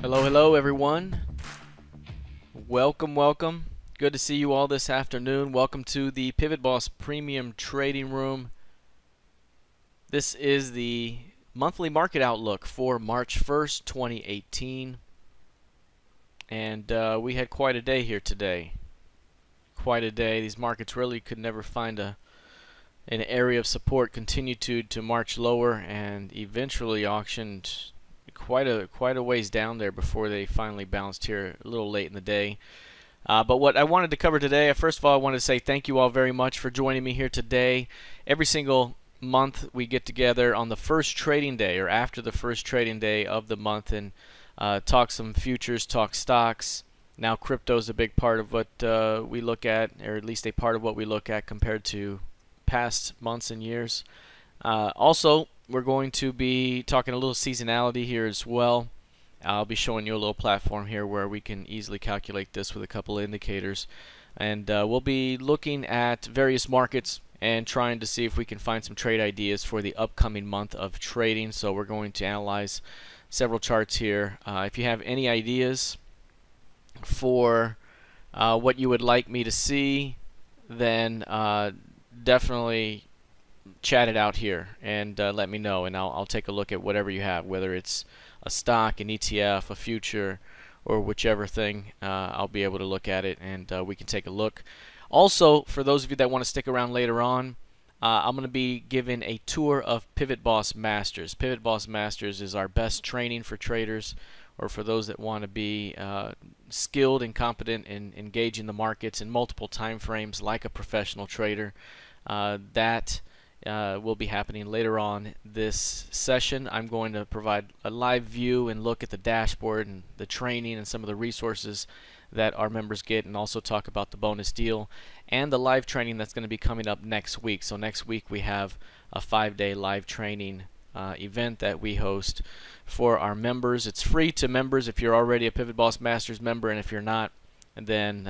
Hello, hello everyone. Welcome. Good to see you all this afternoon. Welcome to the PivotBoss Premium Trading Room. This is the monthly market outlook for March 1st, 2018. And we had quite a day here today. Quite a day. These markets really could never find an area of support, continued to march lower, and eventually auctioned quite a ways down there before they finally bounced here a little late in the day. But what I wanted to cover today, first of all, I wanted to say thank you all very much for joining me here today. Every single month we get together on the first trading day or after the first trading day of the month and talk some futures, talk stocks. Now crypto is a big part of what we look at, or at least a part of what we look at compared to past months and years. Also, we're going to be talking a little seasonality here as well. I'll be showing you a little platform here where we can easily calculate this with a couple of indicators. And we'll be looking at various markets and trying to see if we can find some trade ideas for the upcoming month of trading. So we're going to analyze several charts here. If you have any ideas for what you would like me to see, then definitely chat it out here and let me know, and I'll take a look at whatever you have, whether it's a stock, an ETF, a future, or whichever thing. I'll be able to look at it and we can take a look. Also, for those of you that want to stick around later on, I'm going to be giving a tour of PivotBoss Masters. PivotBoss Masters is our best training for traders, or for those that want to be skilled and competent in engaging the markets in multiple time frames like a professional trader. That will be happening later on this session. I'm going to provide a live view and look at the dashboard and the training and some of the resources that our members get, and also talk about the bonus deal and the live training that's going to be coming up next week. So next week we have a 5-day live training event that we host for our members. It's free to members if you're already a PivotBoss Masters member, and if you're not, and then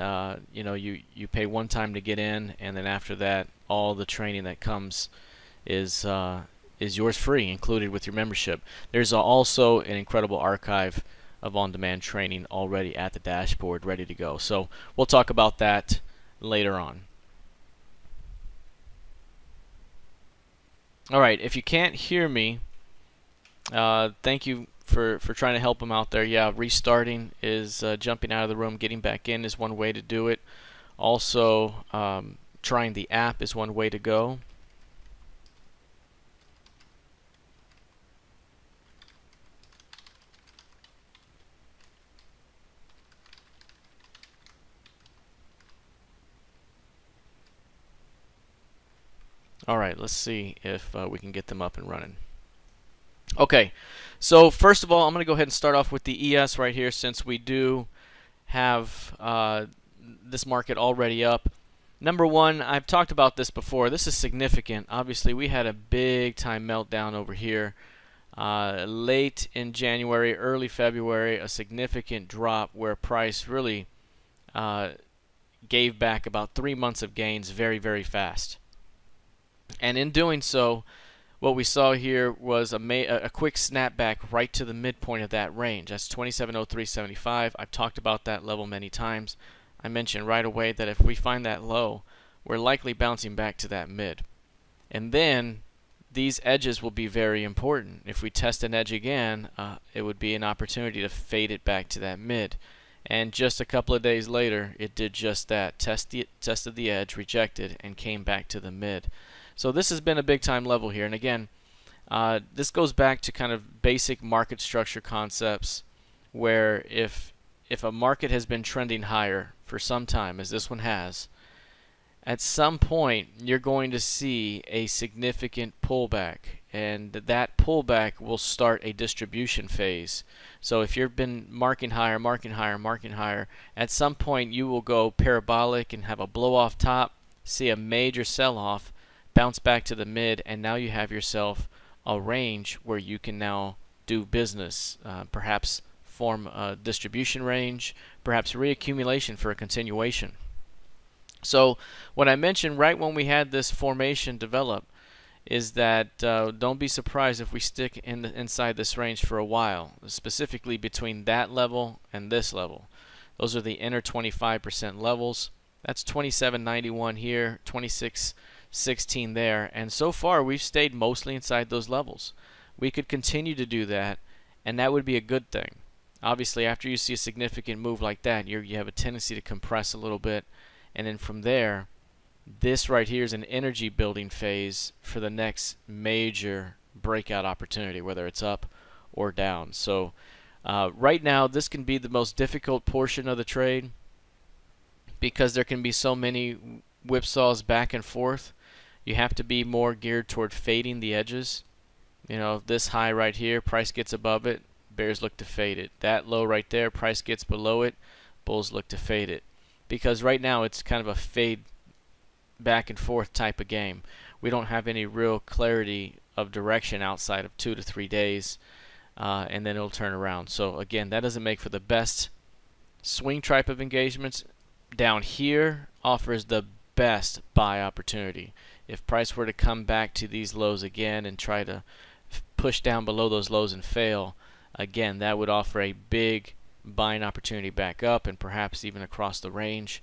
you pay one time to get in, and then after that all the training that comes is yours free, included with your membership. There's also an incredible archive of on-demand training already at the dashboard ready to go. So we'll talk about that later on. Alright, if you can't hear me, thank you for trying to help them out there. Yeah, restarting is jumping out of the room, getting back in is one way to do it. Also, trying the app is one way to go. Alright, let's see if we can get them up and running. Okay, so first of all, I'm going to go ahead and start off with the ES right here, since we do have this market already up. Number one, I've talked about this before. This is significant. Obviously, we had a big time meltdown over here late in January, early February, a significant drop where price really gave back about 3 months of gains very, very fast. And in doing so, what we saw here was a quick snapback right to the midpoint of that range. That's 2703.75. I've talked about that level many times. I mentioned right away that if we find that low, we're likely bouncing back to that mid. And then these edges will be very important. If we test an edge again, it would be an opportunity to fade it back to that mid. And just a couple of days later, it did just that. Tested the edge, rejected, and came back to the mid. So this has been a big time level here. And again, this goes back to kind of basic market structure concepts, where if a market has been trending higher for some time, as this one has, at some point you're going to see a significant pullback, and that pullback will start a distribution phase. So if you've been marking higher, at some point you will go parabolic and have a blow off top, see a major sell-off, bounce back to the mid, and now you have yourself a range where you can now do business, perhaps form a distribution range, perhaps reaccumulation for a continuation. So what I mentioned right when we had this formation develop is that don't be surprised if we stick inside this range for a while, specifically between that level and this level. Those are the inner 25% levels. That's 27.91 here, 26.16 there, and so far we've stayed mostly inside those levels. We could continue to do that, and that would be a good thing. Obviously, after you see a significant move like that, you have a tendency to compress a little bit, and then from there, this right here is an energy building phase for the next major breakout opportunity, whether it's up or down. So right now, this can be the most difficult portion of the trade because there can be so many whipsaws back and forth. You have to be more geared toward fading the edges. You know, this high right here, price gets above it, bears look to fade it. That low right there, price gets below it, bulls look to fade it. Because right now it's kind of a fade back and forth type of game. We don't have any real clarity of direction outside of 2 to 3 days, and then it'll turn around. So again, that doesn't make for the best swing type of engagements. Down here offers the best buy opportunity. If price were to come back to these lows again and try to push down below those lows and fail, again, that would offer a big buying opportunity back up and perhaps even across the range.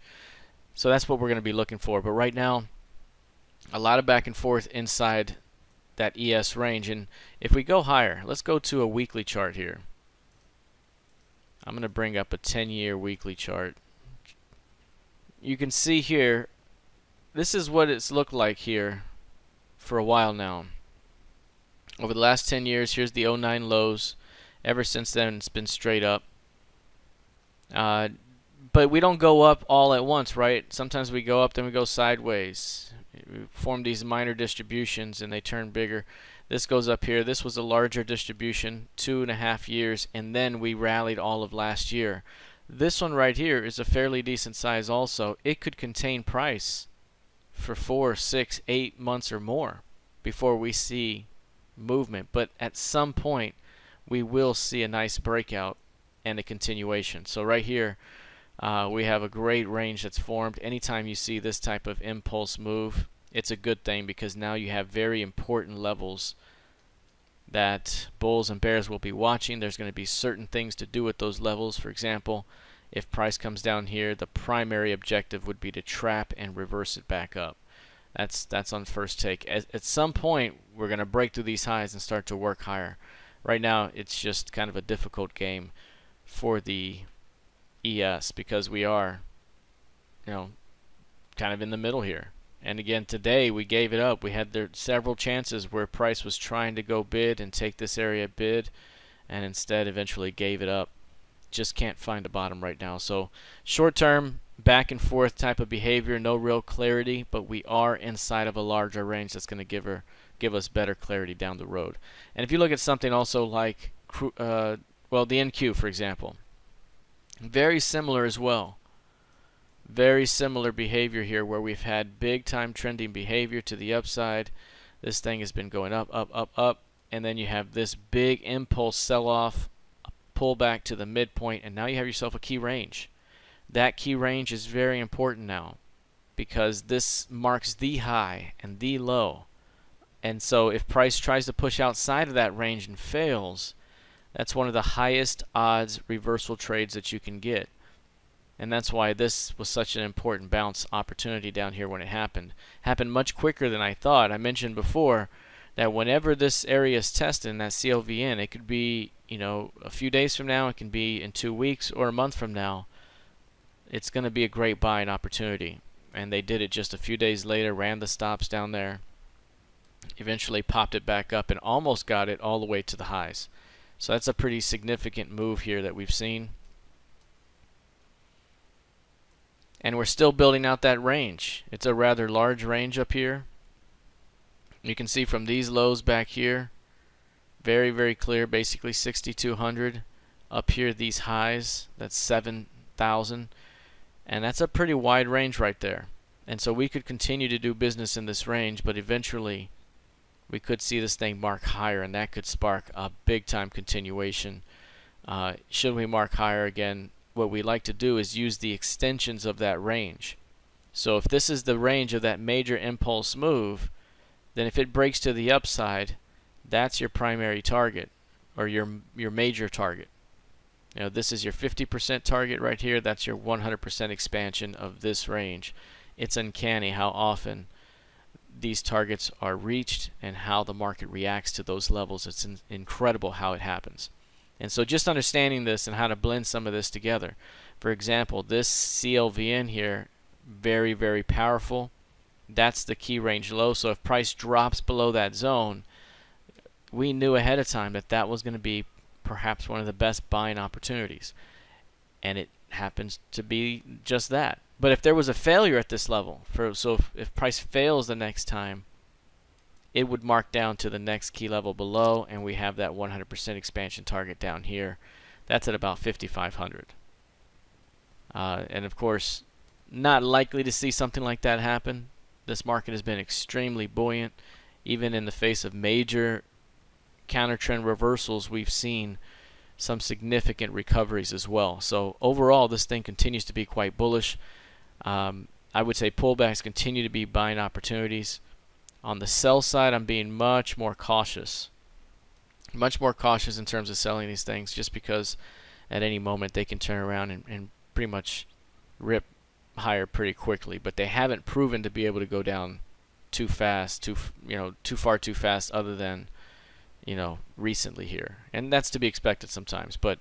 So that's what we're going to be looking for. But right now, a lot of back and forth inside that ES range. And if we go higher, let's go to a weekly chart here. I'm going to bring up a 10-year weekly chart. You can see here, this is what it's looked like here for a while now. Over the last 10 years, here's the '09 lows. Ever since then, it's been straight up. But we don't go up all at once, right? Sometimes we go up, then we go sideways. We form these minor distributions, and they turn bigger. This goes up here. This was a larger distribution, 2.5 years, and then we rallied all of last year. This one right here is a fairly decent size also. It could contain price for 4, 6, 8 months or more before we see movement. But at some point, we will see a nice breakout and a continuation. So right here, we have a great range that's formed. Anytime you see this type of impulse move, it's a good thing because now you have very important levels that bulls and bears will be watching. There's going to be certain things to do with those levels. For example, if price comes down here, the primary objective would be to trap and reverse it back up. That's on first take. At some point, we're going to break through these highs and start to work higher. Right now, it's just kind of a difficult game for the ES because we are, you know, kind of in the middle here. And again, today we gave it up. We had there several chances where price was trying to go bid and take this area bid, and instead eventually gave it up. Just can't find a bottom right now. So short term, back and forth type of behavior, no real clarity, but we are inside of a larger range that's going to give us better clarity down the road. And if you look at something also like, well, the NQ, for example, very similar as well. Very similar behavior here where we've had big time trending behavior to the upside. This thing has been going up, up, up, up, and then you have this big impulse sell-off, pull back to the midpoint, and now you have yourself a key range. That key range is very important now because this marks the high and the low. And so if price tries to push outside of that range and fails, that's one of the highest odds reversal trades that you can get. And that's why this was such an important bounce opportunity down here when it happened. Happened much quicker than I thought. I mentioned before that whenever this area is tested in that CLVN, it could be, you know, a few days from now, it can be in 2 weeks or a month from now. It's going to be a great buying opportunity. And they did it just a few days later, ran the stops down there, eventually popped it back up and almost got it all the way to the highs. So that's a pretty significant move here that we've seen. And we're still building out that range. It's a rather large range up here. You can see from these lows back here, very, very clear, basically 6,200. Up here, these highs, that's 7,000. And that's a pretty wide range right there. And so we could continue to do business in this range, but eventually we could see this thing mark higher, and that could spark a big-time continuation. Should we mark higher again, what we like to do is use the extensions of that range. So if this is the range of that major impulse move, then if it breaks to the upside, that's your primary target, or your major target. You know, this is your 50% target right here. That's your 100% expansion of this range. It's uncanny how often these targets are reached and how the market reacts to those levels. It's incredible how it happens. And so just understanding this and how to blend some of this together. For example, this CLVN here, very, very powerful. That's the key range low. So if price drops below that zone, we knew ahead of time that that was going to be perhaps one of the best buying opportunities. And it happens to be just that. But if there was a failure at this level, so if price fails the next time, it would mark down to the next key level below, and we have that 100% expansion target down here. That's at about 5,500. And of course, not likely to see something like that happen. This market has been extremely buoyant. Even in the face of major counter trend reversals, we've seen some significant recoveries as well. So overall, this thing continues to be quite bullish. I would say pullbacks continue to be buying opportunities. On the sell side, I'm being much more cautious. Much more cautious in terms of selling these things, just because at any moment they can turn around and pretty much rip higher pretty quickly. But they haven't proven to be able to go down too fast, too far too fast, other than recently here. And that's to be expected sometimes. But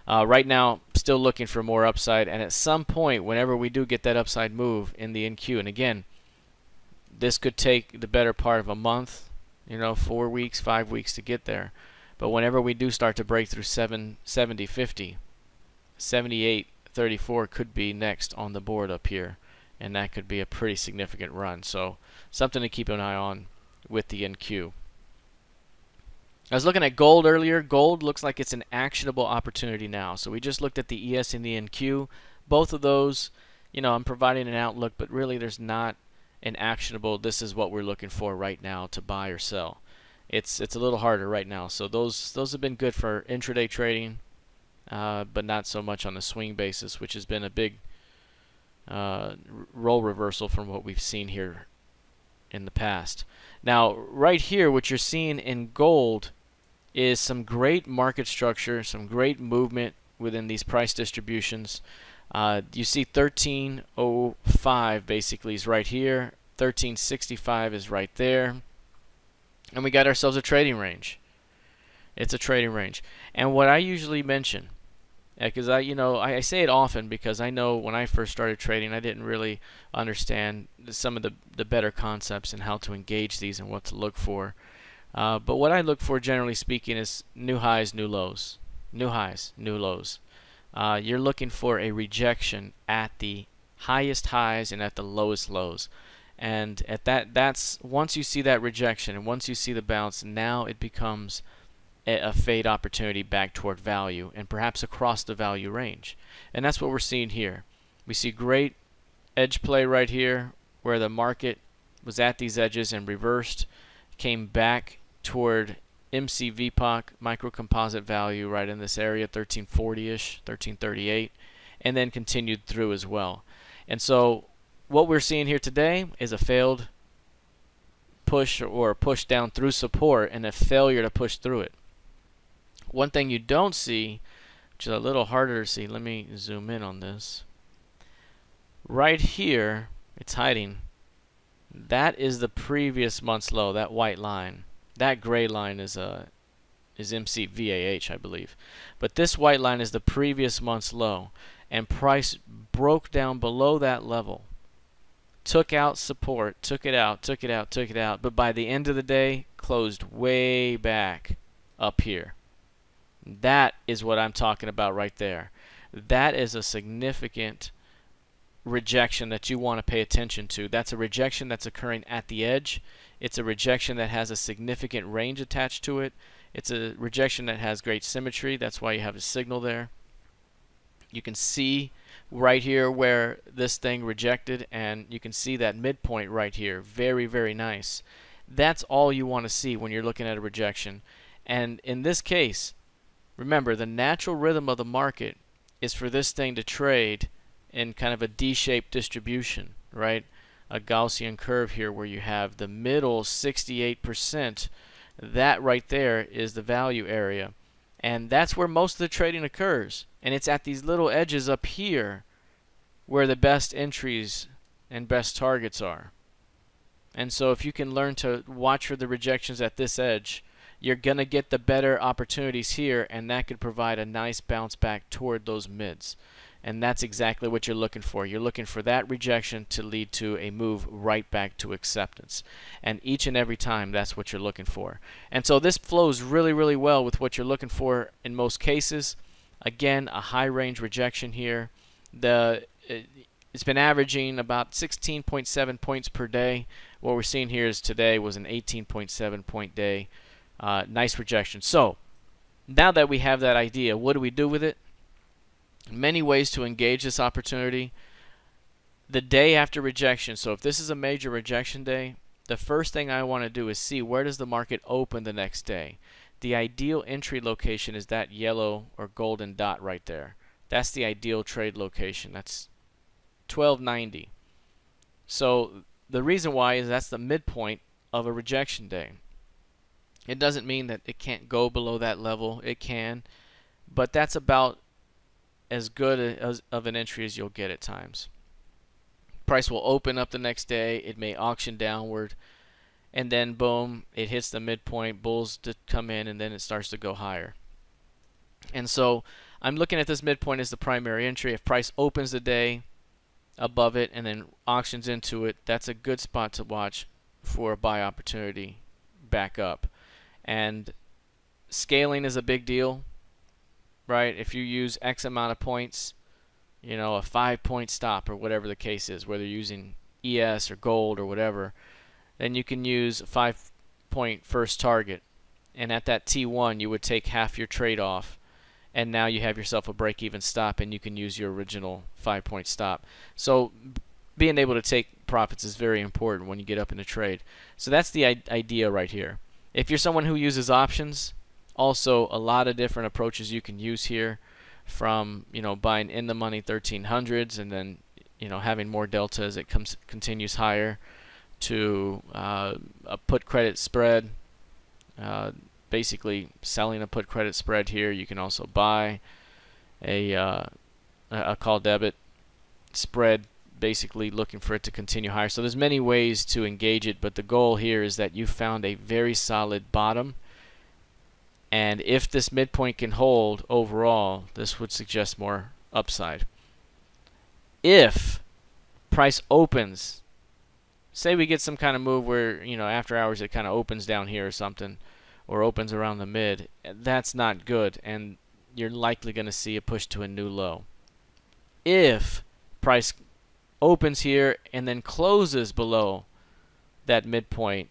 right now, still looking for more upside. And at some point, whenever we do get that upside move in the NQ, and again, this could take the better part of a month, 4 weeks, 5 weeks to get there. But whenever we do start to break through 70.50, 78.34 could be next on the board up here. And that could be a pretty significant run. So something to keep an eye on with the NQ. I was looking at gold earlier. Gold looks like it's an actionable opportunity now. So we just looked at the ES and the NQ. Both of those, I'm providing an outlook, but really there's not an actionable, this is what we're looking for right now to buy or sell. It's a little harder right now. So those have been good for intraday trading, but not so much on the swing basis, which has been a big role reversal from what we've seen here in the past. Now, right here, what you're seeing in gold is some great market structure, some great movement within these price distributions. You see 1305 basically is right here. 1365 is right there. And we got ourselves a trading range. It's a trading range. And what I usually mention, because I say it often because I know when I first started trading, I didn't really understand some of the better concepts and how to engage these and what to look for. But what I look for, generally speaking, is new highs, new lows. New highs, new lows. You're looking for a rejection at the highest highs and at the lowest lows. And at that's once you see that rejection and once you see the bounce, now it becomes a fade opportunity back toward value and perhaps across the value range. And that's what we're seeing here. We see great edge play right here where the market was at these edges and reversed, came back toward MCVPOC, micro composite value right in this area, 1340-ish, 1338, and then continued through as well. And so what we're seeing here today is a failed push or a push down through support and a failure to push through it. One thing you don't see, which is a little harder to see, let me zoom in on this. Right here, it's hiding. That is the previous month's low, that white line. That gray line is MCVAH, I believe. But this white line is the previous month's low. And price broke down below that level. Took out support, took it out, took it out, took it out. But by the end of the day, closed way back up here. That is what I'm talking about right there. That is a significant rejection that you want to pay attention to. That's a rejection that's occurring at the edge. It's a rejection that has a significant range attached to it. It's a rejection that has great symmetry. That's why you have a signal there. You can see right here where this thing rejected, and you can see that midpoint right here. Very, very nice. That's all you want to see when you're looking at a rejection. And in this case, remember, the natural rhythm of the market is for this thing to trade in kind of a D-shaped distribution, right? a Gaussian curve here where you have the middle 68%. That right there is the value area. And that's where most of the trading occurs. And it's at these little edges up here where the best entries and best targets are. And so if you can learn to watch for the rejections at this edge, you're going to get the better opportunities here, and that could provide a nice bounce back toward those mids. And that's exactly what you're looking for. You're looking for that rejection to lead to a move right back to acceptance. And each and every time, that's what you're looking for. And so this flows really, really well with what you're looking for in most cases. Again, a high range rejection here. It's been averaging about 16.7 points per day. What we're seeing here is today was an 18.7 point day. Nice rejection. So now that we have that idea, what do we do with it? Many ways to engage this opportunity. The day after rejection, so if this is a major rejection day, the first thing I want to do is see where does the market open the next day. The ideal entry location is that yellow or golden dot right there. That's the ideal trade location. That's 1290. So the reason why is that's the midpoint of a rejection day. It doesn't mean that it can't go below that level. It can, but that's about as good of an entry as you'll get at times. Price will open up the next day. It may auction downward, and then boom, it hits the midpoint. Bulls to come in, and then it starts to go higher. And so I'm looking at this midpoint as the primary entry. If price opens the day above it and then auctions into it, that's a good spot to watch for a buy opportunity back up. And scaling is a big deal, right? If you use X amount of points, you know, a 5-point stop or whatever the case is, whether you're using ES or gold or whatever, then you can use a 5-point first target. And at that T1, you would take half your trade off, and now you have yourself a break-even stop, and you can use your original 5-point stop. So being able to take profits is very important when you get up in a trade. So that's the idea right here. If you're someone who uses options, also a lot of different approaches you can use here, from, you know, buying in the money 1300s and then, you know, having more delta as it continues higher, to a put credit spread, basically selling a put credit spread here. You can also buy a call debit spread, basically looking for it to continue higher. So there's many ways to engage it, but the goal here is that you found a very solid bottom, and if this midpoint can hold overall, this would suggest more upside. If price opens, say we get some kind of move where, you know, after hours it kind of opens down here or something, or opens around the mid, that's not good, and you're likely going to see a push to a new low. If price opens here and then closes below that midpoint,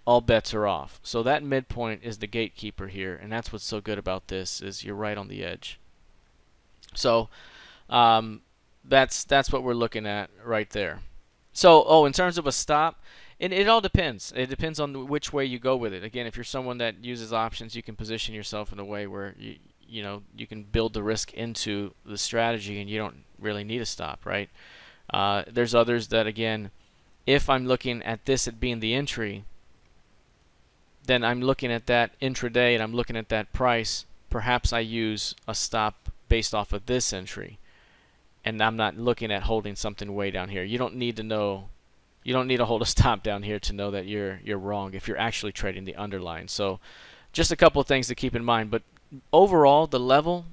all bets are off. So that midpoint is the gatekeeper here, and that's what's so good about this, is you're right on the edge. So that's what we're looking at right there. So in terms of a stop, it all depends. It depends on which way you go with it. Again, if you're someone that uses options, you can position yourself in a way where you can build the risk into the strategy, and you don't really need a stop, right? There's others that, again, if I'm looking at this at being the entry, then I'm looking at that intraday and I'm looking at that price. Perhaps I use a stop based off of this entry, and I'm not looking at holding something way down here. You don't need to know. You don't need to hold a stop down here to know that you're wrong if you're actually trading the underlying. So just a couple of things to keep in mind. But overall, the level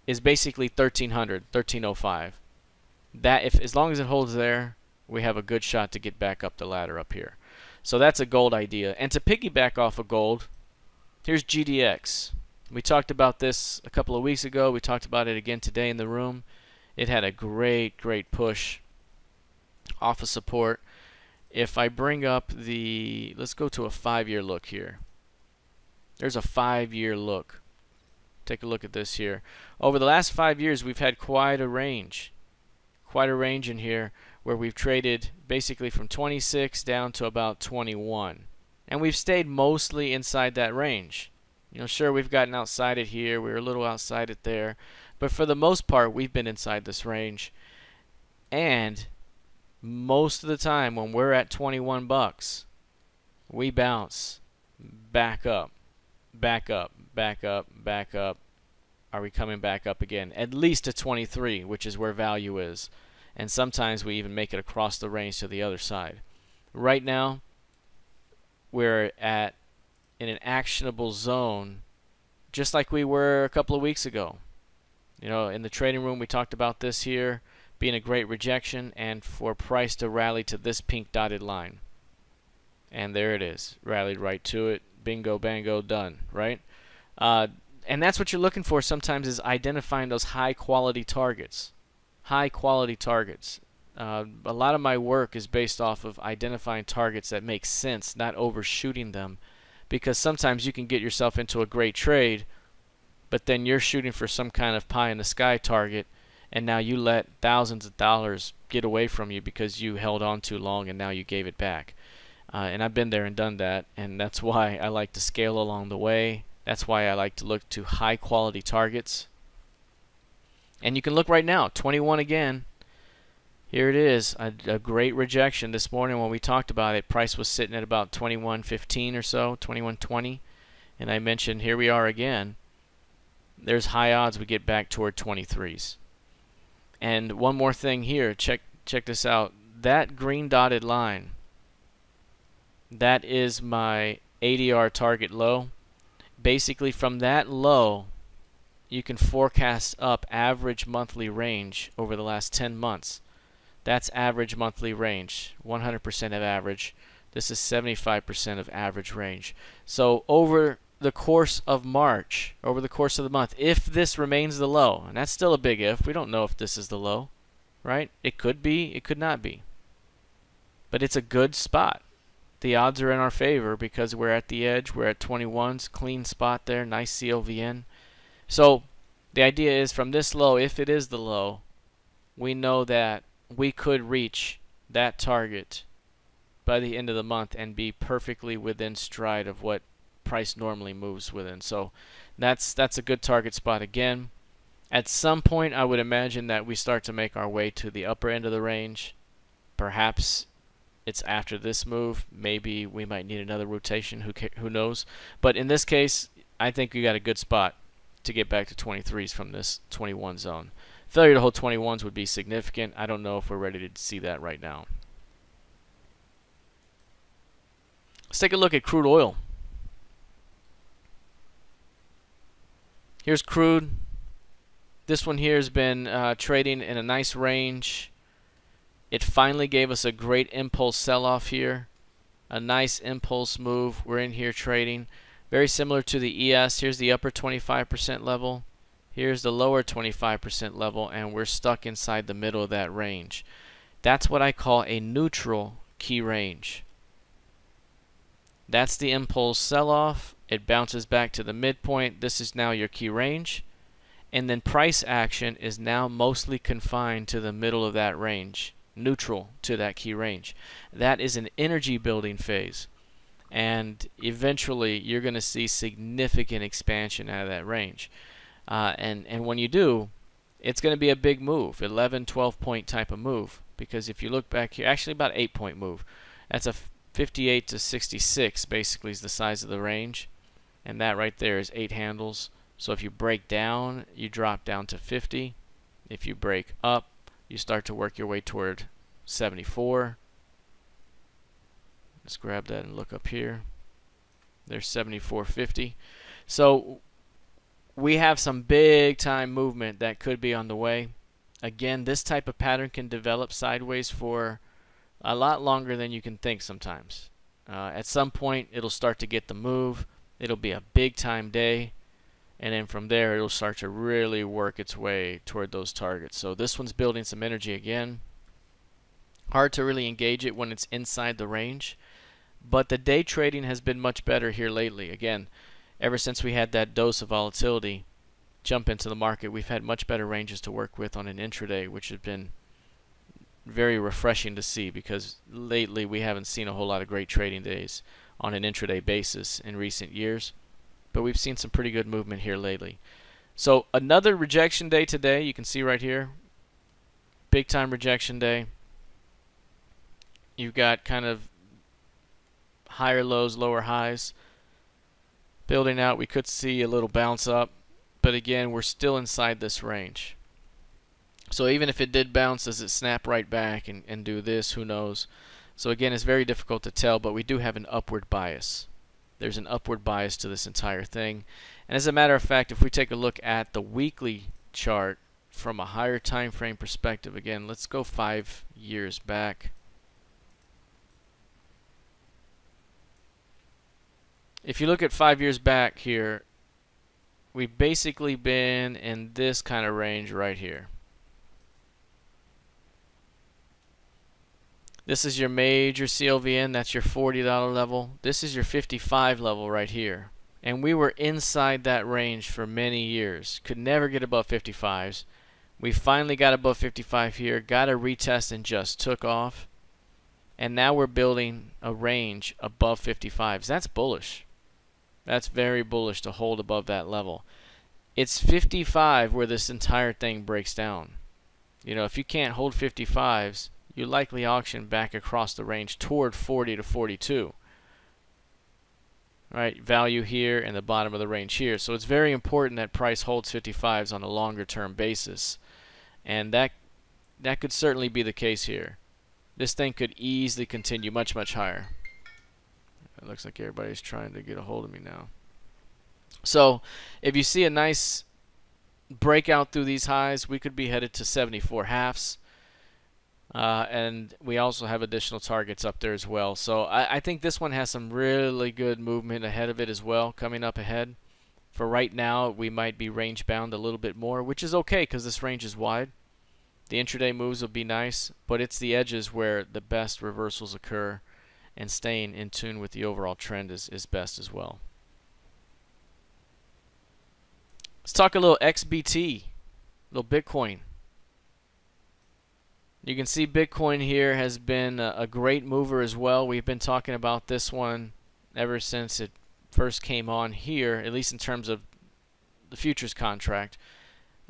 is basically 1300, 1305. That, if as long as it holds there, we have a good shot to get back up the ladder up here. So that's a gold idea. And to piggyback off of gold, here's GDX. We talked about this a couple of weeks ago. We talked about it again today in the room. It had a great push off of support. If I bring up the, let's go to a 5-year look here. There's a 5-year look. Take a look at this here. Over the last 5 years, we've had quite a range in here, where we've traded basically from 26 down to about 21. And we've stayed mostly inside that range. You know, sure, we've gotten outside it here. We were a little outside it there. But for the most part, we've been inside this range. And most of the time when we're at 21 bucks, we bounce back up, back up, back up, back up. Are we coming back up again? At least to 23, which is where value is. And sometimes we even make it across the range to the other side. Right now, we're in an actionable zone, just like we were a couple of weeks ago. You know, in the trading room, we talked about this here being a great rejection and for price to rally to this pink dotted line. And there it is. Rallied right to it. Bingo, bango, done, right? And that's what you're looking for sometimes, is identifying those high-quality targets. High-quality targets. A lot of my work is based off of identifying targets that make sense, not overshooting them. Because sometimes you can get yourself into a great trade, but then you're shooting for some kind of pie-in-the-sky target, and now you let thousands of dollars get away from you because you held on too long and now you gave it back. And I've been there and done that, and that's why I like to scale along the way. That's why I like to look to high-quality targets. And you can look right now, 21 again. Here it is, a great rejection this morning when we talked about it. Price was sitting at about 21.15 or so, 21.20. And I mentioned here we are again. There's high odds we get back toward 23s. And one more thing here, check this out. That green dotted line, that is my ADR target low. Basically from that low, you can forecast up average monthly range over the last 10 months. That's average monthly range, 100% of average. This is 75% of average range. So over the course of March, over the course of the month, if this remains the low, and that's still a big if, we don't know if this is the low, right? It could be, it could not be. But it's a good spot. The odds are in our favor because we're at the edge. We're at 21s, clean spot there, nice CLVN. So the idea is from this low, if it is the low, we know that we could reach that target by the end of the month and be perfectly within stride of what price normally moves within. So that's a good target spot again. At some point, I would imagine that we start to make our way to the upper end of the range. Perhaps it's after this move. Maybe we might need another rotation. Who knows? But in this case, I think we got a good spot to get back to 23s from this 21 zone. Failure to hold 21s would be significant. I don't know if we're ready to see that right now. Let's take a look at crude oil. Here's crude. This one here has been trading in a nice range. It finally gave us a great impulse sell-off here. A nice impulse move. We're in here trading. Very similar to the ES. Here's the upper 25% level. Here's the lower 25% level, and we're stuck inside the middle of that range. That's what I call a neutral key range. That's the impulse sell-off. It bounces back to the midpoint. This is now your key range. And then price action is now mostly confined to the middle of that range, neutral to that key range. That is an energy building phase. And eventually you're going to see significant expansion out of that range. And when you do, it's going to be a big move, 11, 12 point type of move. Because if you look back here, actually about 8 point move. That's a 58 to 66 basically is the size of the range. And that right there is 8 handles. So if you break down, you drop down to 50. If you break up, you start to work your way toward 74. Let's grab that and look up here. There's 74.50. So we have some big time movement that could be on the way. Again, this type of pattern can develop sideways for a lot longer than you can think sometimes. At some point, it'll start to get the move. It'll be a big time day. And then from there, it'll start to really work its way toward those targets. So this one's building some energy again. Hard to really engage it when it's inside the range. But the day trading has been much better here lately. Again, ever since we had that dose of volatility jump into the market, we've had much better ranges to work with on an intraday, which has been very refreshing to see because lately we haven't seen a whole lot of great trading days on an intraday basis in recent years. But we've seen some pretty good movement here lately. So another rejection day today. You can see right here. Big time rejection day. You've got kind of higher lows, lower highs. Building out, we could see a little bounce up, but again, we're still inside this range. So even if it did bounce, does it snap right back and do this? Who knows? So again, it's very difficult to tell, but we do have an upward bias. There's an upward bias to this entire thing. And as a matter of fact, if we take a look at the weekly chart from a higher time frame perspective, again, let's go 5 years back. If you look at 5 years back here, we've basically been in this kind of range right here. This is your major CLVN, that's your $40 level. This is your 55 level right here. And we were inside that range for many years. Could never get above 55s. We finally got above 55 here, got a retest and just took off. And now we're building a range above 55s. That's bullish. That's very bullish to hold above that level. It's 55 where this entire thing breaks down. You know, if you can't hold 55s, you likely auction back across the range toward 40 to 42. Right, value here and the bottom of the range here. So it's very important that price holds 55s on a longer term basis. And that could certainly be the case here. This thing could easily continue much, much higher. It looks like everybody's trying to get a hold of me now. So if you see a nice breakout through these highs, we could be headed to 74 halves. And we also have additional targets up there as well. So I think this one has some really good movement ahead of it as well, coming up ahead. For right now, we might be range bound a little bit more, which is okay because this range is wide. The intraday moves will be nice, but it's the edges where the best reversals occur, and staying in tune with the overall trend is best as well. Let's talk a little XBT, a little Bitcoin. You can see Bitcoin here has been a great mover as well. We've been talking about this one ever since it first came on here, at least in terms of the futures contract.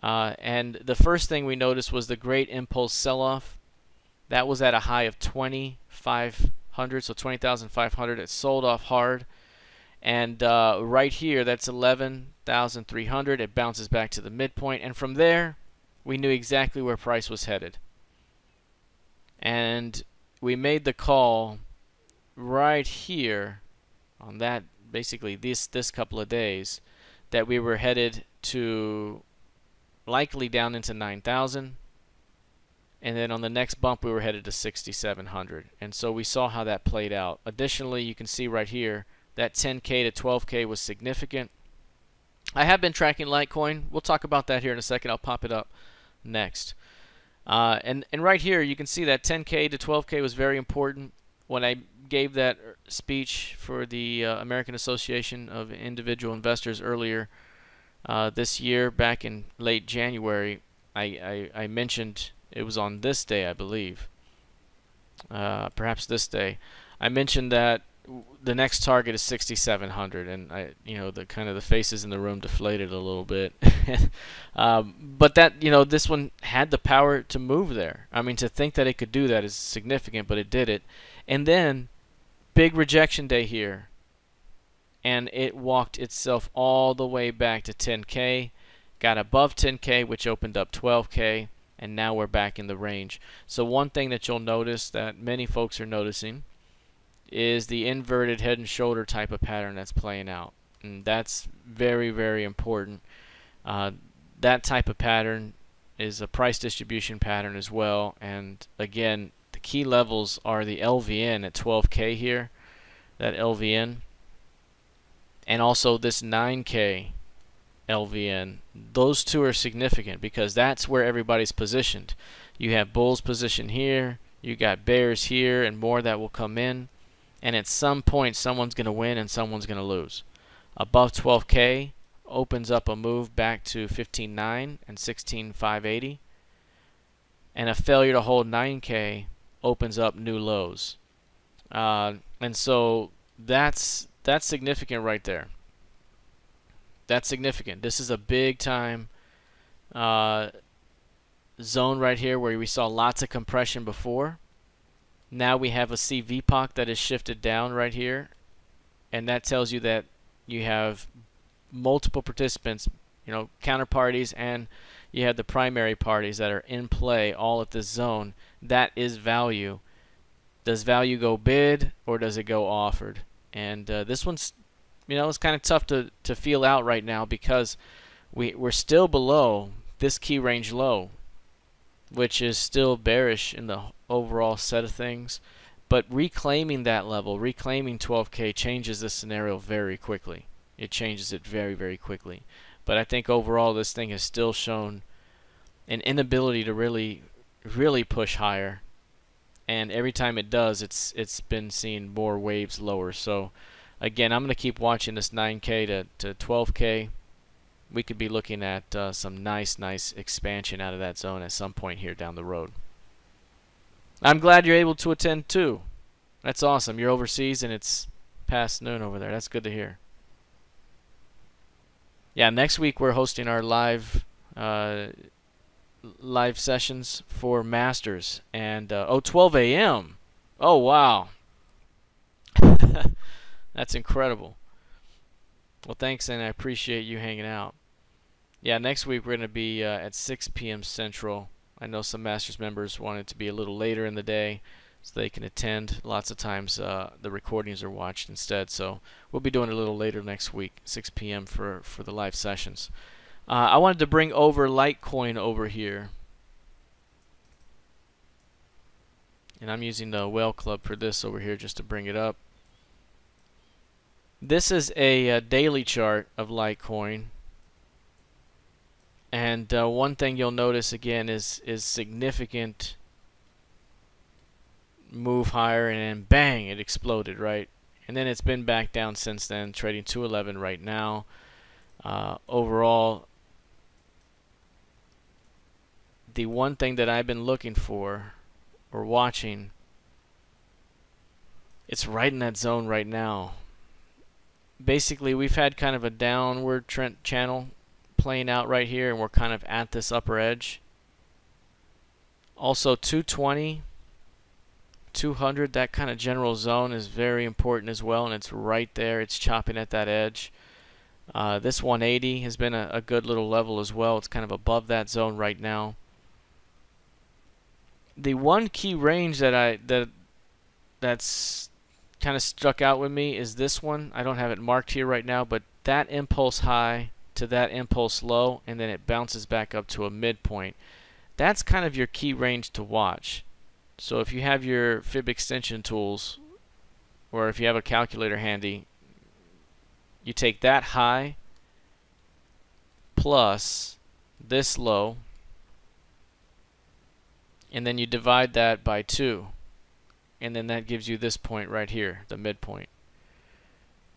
And the first thing we noticed was the great impulse sell-off. That was at a high of 2,500, so 20,500. It sold off hard. And right here, that's 11,300. It bounces back to the midpoint. And from there, we knew exactly where price was headed. And we made the call right here on that, basically this couple of days, that we were headed to likely down into 9,000. And then on the next bump, we were headed to 6,700. And so we saw how that played out. Additionally, you can see right here that 10K to 12K was significant. I have been tracking Litecoin. We'll talk about that here in a second. I'll pop it up next. And right here, you can see that 10K to 12K was very important. When I gave that speech for the American Association of Individual Investors earlier this year, back in late January, I mentioned, it was on this day, I believe, perhaps this day, I mentioned that the next target is 6,700, and the kind of the faces in the room deflated a little bit. But that, this one had the power to move there. I mean, to think that it could do that is significant, but it did it. And then big rejection day here, and it walked itself all the way back to 10K, got above 10K, which opened up 12K, and now we're back in the range. So one thing that you'll notice that many folks are noticing is the inverted head and shoulder type of pattern that's playing out. And that's very, very important. That type of pattern is a price distribution pattern as well. And again, the key levels are the LVN at 12K here, that LVN, and also this 9K LVN. Those two are significant because that's where everybody's positioned. You have bulls positioned here, you got bears here, and more that will come in. And at some point, someone's going to win and someone's going to lose. Above 12K opens up a move back to 15.9 and 16.580. And a failure to hold 9K opens up new lows. And so that's significant right there. That's significant. This is a big time zone right here where we saw lots of compression before. Now we have a CVPOC that is shifted down right here, and that tells you that you have multiple participants, you know, counterparties, and you have the primary parties that are in play all at this zone. That is value. Does value go bid or does it go offered? And this one's, you know, it's kind of tough to feel out right now because we're still below this key range low, which is still bearish in the overall set of things. But reclaiming that level, reclaiming 12K changes this scenario very quickly. It changes it very, very quickly. But I think overall this thing has still shown an inability to really push higher. And every time it does, it's been seeing more waves lower. So again, I'm going to keep watching this 9K to 12K. We could be looking at some nice expansion out of that zone at some point here down the road. I'm glad you're able to attend too. That's awesome. You're overseas and it's past noon over there. That's good to hear. Yeah, next week we're hosting our live sessions for Masters, and 12 a.m. Oh wow. That's incredible. Well, thanks, and I appreciate you hanging out. Yeah, next week we're going to be at 6 p.m. Central. I know some Masters members want it to be a little later in the day so they can attend. Lots of times the recordings are watched instead, so we'll be doing it a little later next week, 6 p.m. for the live sessions. I wanted to bring over Litecoin over here. And I'm using the Whale Club for this over here just to bring it up. This is a daily chart of Litecoin. And one thing you'll notice again is significant move higher, and then bang, it exploded, right? And then it's been back down since then, trading 211 right now. Overall, the one thing that I've been looking for or watching, it's right in that zone right now. Basically, we've had kind of a downward trend channel playing out right here, and we're kind of at this upper edge. Also 220, 200, that kind of general zone is very important as well, and it's right there. It's chopping at that edge. This 180 has been a good little level as well. It's kind of above that zone right now. The one key range that's kind of struck out with me is this one. I don't have it marked here right now, but that impulse high to that impulse low, and then it bounces back up to a midpoint. That's kind of your key range to watch. So if you have your fib extension tools, or if you have a calculator handy, you take that high plus this low, and then you divide that by 2, and then that gives you this point right here, the midpoint.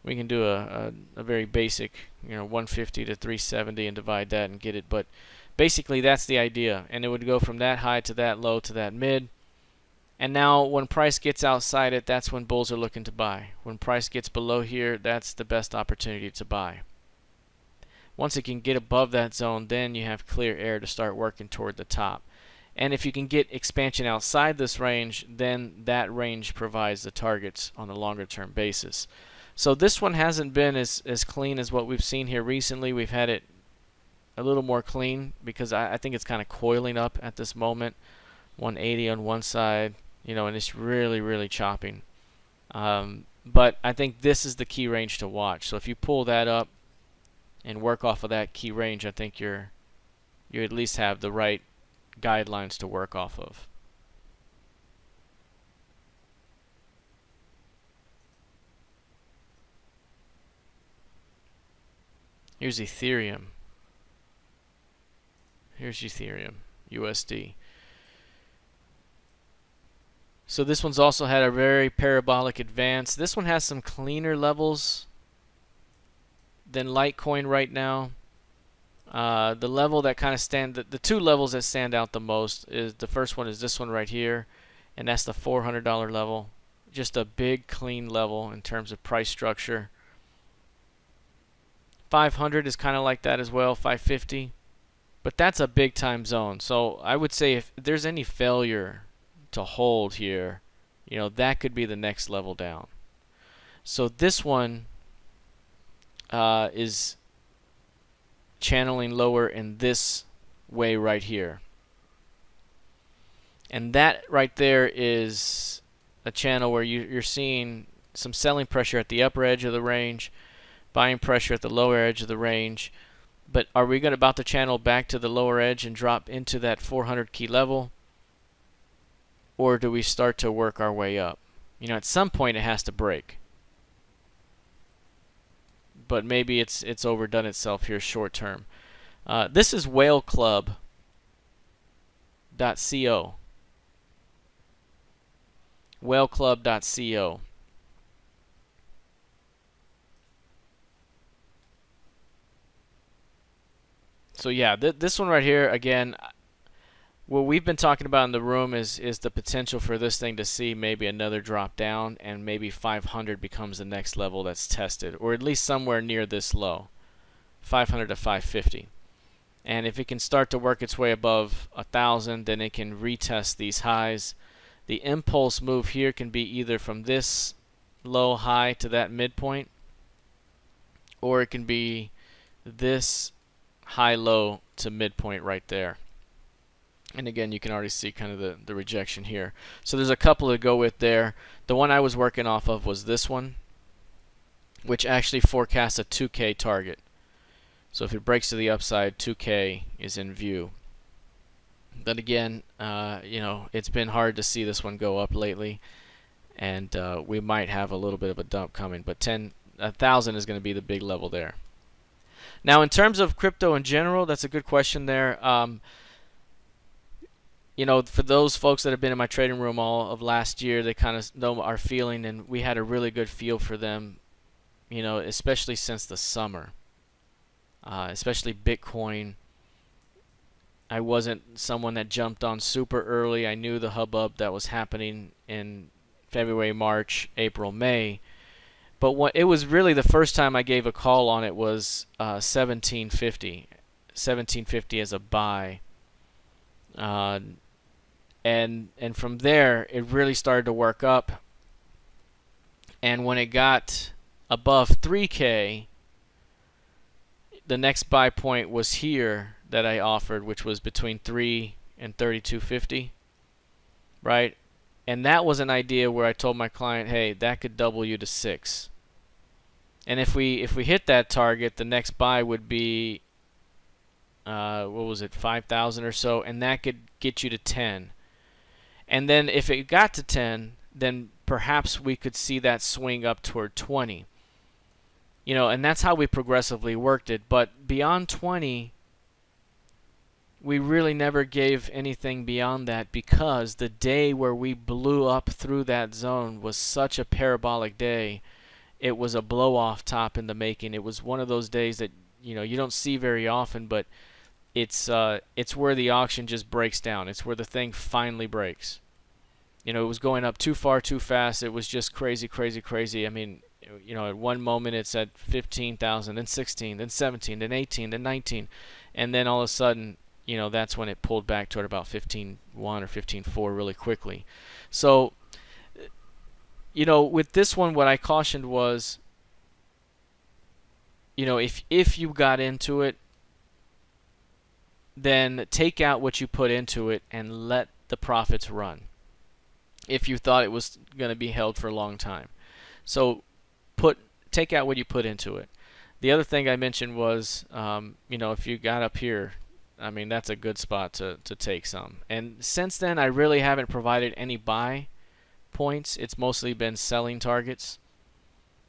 We can do a very basic, 150 to 370 and divide that and get it, but basically that's the idea. And it would go from that high to that low to that mid. And now when price gets outside it, that's when bulls are looking to buy. When price gets below here, that's the best opportunity to buy. Once it can get above that zone, then you have clear air to start working toward the top. And if you can get expansion outside this range, then that range provides the targets on a longer term basis. So this one hasn't been as clean as what we've seen here recently. We've had it a little more clean because I think it's kind of coiling up at this moment. 180 on one side, and it's really chopping. But I think this is the key range to watch. So if you pull that up and work off of that key range, I think you at least have the right guidelines to work off of. Here's Ethereum. Here's Ethereum, USD. So this one's also had a very parabolic advance. This one has some cleaner levels than Litecoin right now. The level that kind of the two levels that stand out the most is the first one is this one right here, and that's the $400 level. Just a big clean level in terms of price structure. 500 is kind of like that as well, 550. But that's a big time zone. So I would say if there's any failure to hold here, You know, that could be the next level down. So this one is channeling lower in this way right here. And that right there is a channel where you're seeing some selling pressure at the upper edge of the range, buying pressure at the lower edge of the range. But are we about to channel back to the lower edge and drop into that 400 key level? Or do we start to work our way up? You know, at some point it has to break. But maybe it's overdone itself here short term. This is whaleclub.co. Whaleclub.co. So yeah, this one right here, again, what we've been talking about in the room is the potential for this thing to see maybe another drop down, and maybe 500 becomes the next level that's tested, or at least somewhere near this low, 500 to 550. And if it can start to work its way above 1,000, then it can retest these highs. The impulse move here can be either from this low high to that midpoint, or it can be this high low to midpoint right there. And again, you can already see kind of the rejection here. So there's a couple to go with there. The one I was working off of was this one, which actually forecasts a 2K target. So if it breaks to the upside, 2K is in view. But again, you know, it's been hard to see this one go up lately, and we might have a little bit of a dump coming. But 1,000 is going to be the big level there. Now, in terms of crypto in general, that's a good question there. You know, for those folks that have been in my trading room all of last year, they kind of know our feeling, and we had a really good feel for them, you know, especially since the summer. Especially Bitcoin. I wasn't someone that jumped on super early. I knew the hubbub that was happening in February, March, April, May. But it was really the first time I gave a call on it was 1750. 1750 as a buy. And from there, it really started to work up. And when it got above 3K, the next buy point was here that I offered, which was between 3 and 32.50, right? And that was an idea where I told my client, hey, that could double you to 6. And if we hit that target, the next buy would be what was it, 5,000 or so, and that could get you to 10. And then if it got to 10, then perhaps we could see that swing up toward 20. You know, and that's how we progressively worked it. But beyond 20, we really never gave anything beyond that, because the day where we blew up through that zone was such a parabolic day. It was a blow-off top in the making. It was one of those days that, you know, you don't see very often, but it's where the auction just breaks down. It's where the thing finally breaks. You know, it was going up too far, too fast. It was just crazy, crazy, crazy. I mean, you know, at one moment it's at 15,000, then 16, then 17, then 18, then 19, and then all of a sudden, you know, that's when it pulled back toward about 15.1 or 15.4 really quickly. So, you know, with this one, what I cautioned was, you know, if you got into it, then take out what you put into it and let the profits run, if you thought it was going to be held for a long time. So take out what you put into it. The other thing I mentioned was, you know, if you got up here, I mean, that's a good spot to take some. And since then, I really haven't provided any buy points. It's mostly been selling targets,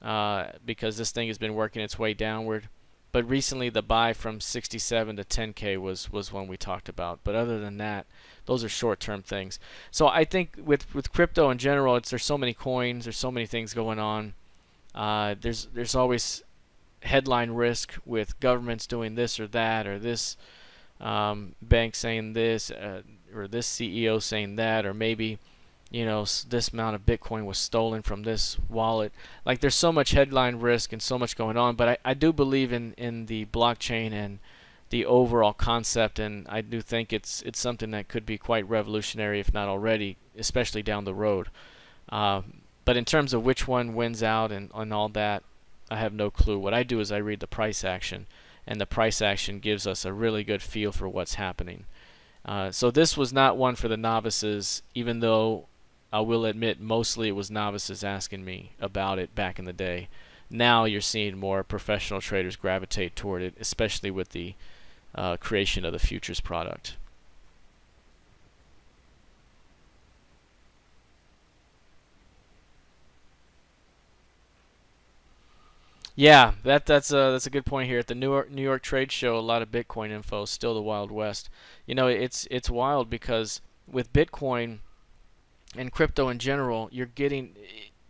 because this thing has been working its way downward. But recently, the buy from 67 to 10K was one we talked about. But other than that, those are short-term things. So I think with crypto in general, there's so many coins, there's so many things going on. There's always headline risk with governments doing this or that, or this bank saying this, or this CEO saying that, or maybe, you know, this amount of Bitcoin was stolen from this wallet. Like, there's so much headline risk and so much going on. But I do believe in the blockchain and the overall concept, and I do think it's something that could be quite revolutionary, if not already, especially down the road. But in terms of which one wins out and all that, I have no clue. What I do is I read the price action, and the price action gives us a really good feel for what's happening. So this was not one for the novices, even though I will admit mostly it was novices asking me about it back in the day. Now you're seeing more professional traders gravitate toward it, especially with the creation of the futures product. Yeah, that's a good point here. At the New York Trade Show, a lot of Bitcoin info, still the Wild West. You know, it's wild because with Bitcoin and crypto in general, you're getting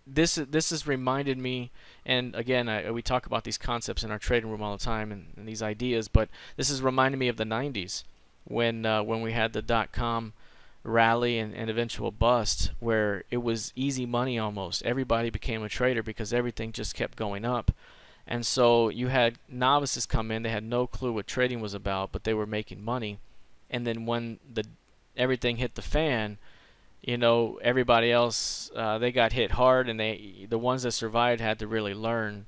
this has reminded me, and again, we talk about these concepts in our trading room all the time and these ideas, but this has reminded me of the 90s when we had the dot-com rally and eventual bust, where it was easy money almost. Everybody became a trader because everything just kept going up. And so you had novices come in, they had no clue what trading was about, but they were making money. And then when everything hit the fan, you know, everybody else they got hit hard, and the ones that survived had to really learn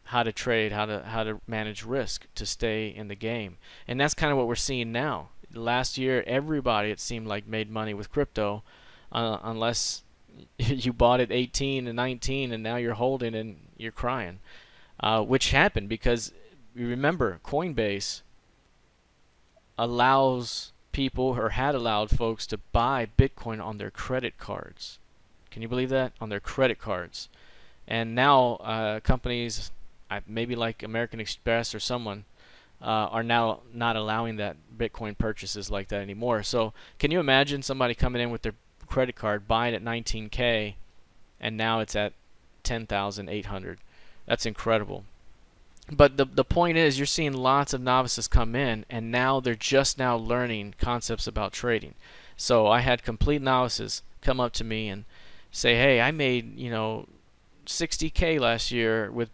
how to trade, how to manage risk to stay in the game. And that's kind of what we're seeing now. Last year, everybody, it seemed like, made money with crypto, unless you bought at 18 and 19 and now you're holding and you're crying. Which happened because, you remember, Coinbase allows people, or had allowed folks, to buy Bitcoin on their credit cards. Can you believe that? On their credit cards. And now companies, maybe like American Express or someone, are now not allowing that Bitcoin purchases like that anymore. So can you imagine somebody coming in with their credit card, buying at 19K, and now it's at 10,800? That's incredible. But the point is, you're seeing lots of novices come in, and now they're just now learning concepts about trading. So I had complete novices come up to me and say, "Hey, I made 60K last year with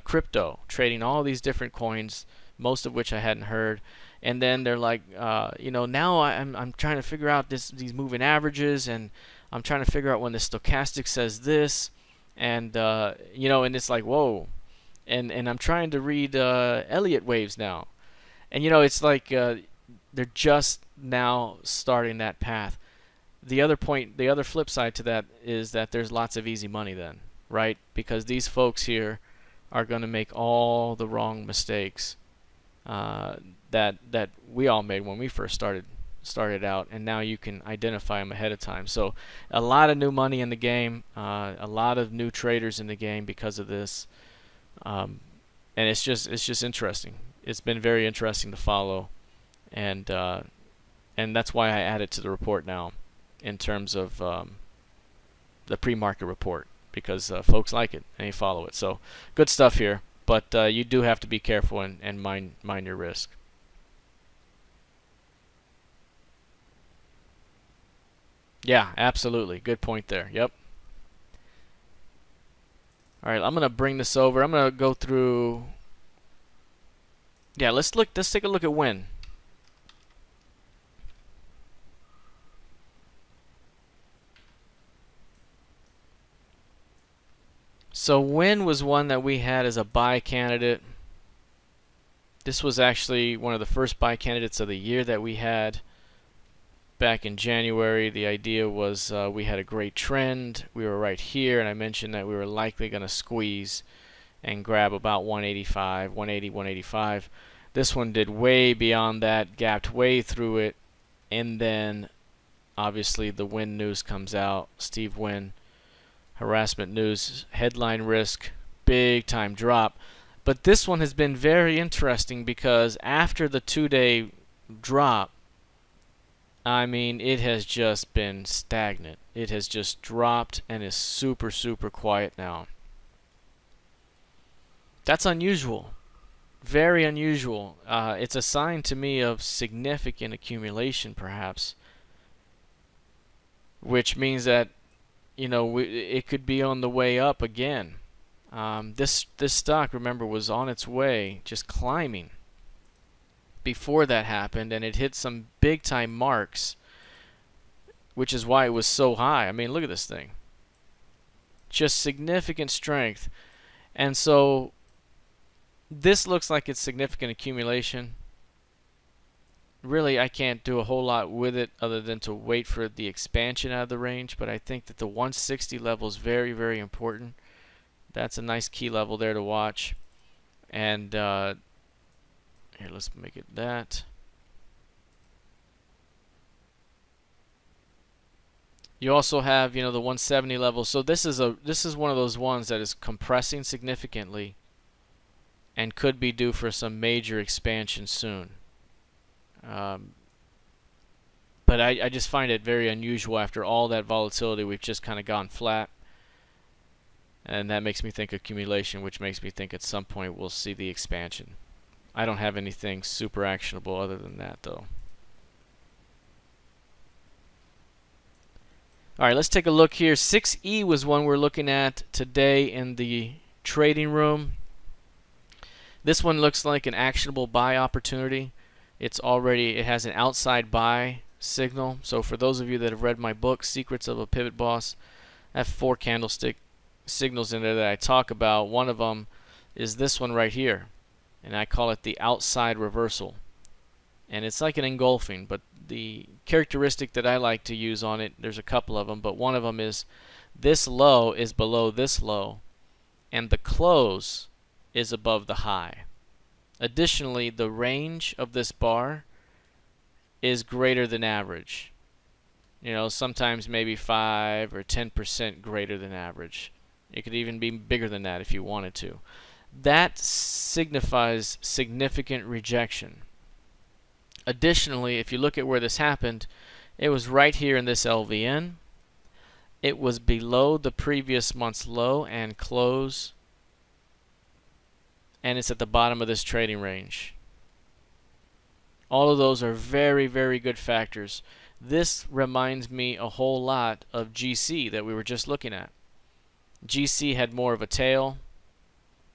crypto, trading all these different coins, most of which I hadn't heard." And then they're like, now I'm trying to figure out these moving averages, and I'm trying to figure out when the stochastic says this, and and it's like, whoa. And I'm trying to read Elliott waves now, and it's like they're just now starting that path. The other flip side to that is that there's lots of easy money then, right? Because these folks here are going to make all the wrong mistakes that we all made when we first started out, and now you can identify them ahead of time. So a lot of new money in the game, a lot of new traders in the game because of this. And it's just interesting. It's been very interesting to follow, and that's why I added to the report now, in terms of the pre-market report, because folks like it and they follow it. So good stuff here, but you do have to be careful and mind your risk. Yeah, absolutely. Good point there. Yep. All right, I'm gonna bring this over. I'm gonna go through. Yeah, let's take a look at Win. So Win was one that we had as a buy candidate. This was actually one of the first buy candidates of the year that we had back in January. The idea was we had a great trend. We were right here, and I mentioned that we were likely going to squeeze and grab about 185, 180, 185. This one did way beyond that, gapped way through it, and then obviously the Win news comes out. Steve Wynn, harassment news, headline risk, big time drop. But this one has been very interesting because after the 2-day drop, I mean, it has just been stagnant. It has just dropped and is super, super quiet now. That's unusual. Very unusual. It's a sign to me of significant accumulation, perhaps, which means that, it could be on the way up again. This stock, remember, was on its way, just climbing before that happened, and it hit some big time marks, which is why it was so high. I mean, look at this thing. Just significant strength. And so this looks like it's significant accumulation. Really, I can't do a whole lot with it other than to wait for the expansion out of the range, but I think that the 160 level is very, very important. That's a nice key level there to watch. And here, let's make it that. You also have, the 170 level. So this is one of those ones that is compressing significantly and could be due for some major expansion soon. But I just find it very unusual after all that volatility. We've just kind of gone flat. And that makes me think accumulation, which makes me think at some point we'll see the expansion. I don't have anything super actionable other than that, though. All right, let's take a look here. 6E was one we're looking at today in the trading room. This one looks like an actionable buy opportunity. It has an outside buy signal. So for those of you that have read my book, Secrets of a Pivot Boss, I have 4 candlestick signals in there that I talk about. One of them is this one right here, and I call it the outside reversal. And it's like an engulfing, but the characteristic that I like to use on it, there's a couple of them, but one of them is this low is below this low, and the close is above the high. Additionally, the range of this bar is greater than average. Sometimes maybe 5 or 10% greater than average. It could even be bigger than that if you wanted to. That signifies significant rejection. Additionally, if you look at where this happened, it was right here in this LVN. It was below the previous month's low and close, and it's at the bottom of this trading range. All of those are very, very good factors. This reminds me a whole lot of GC that we were just looking at. GC had more of a tail.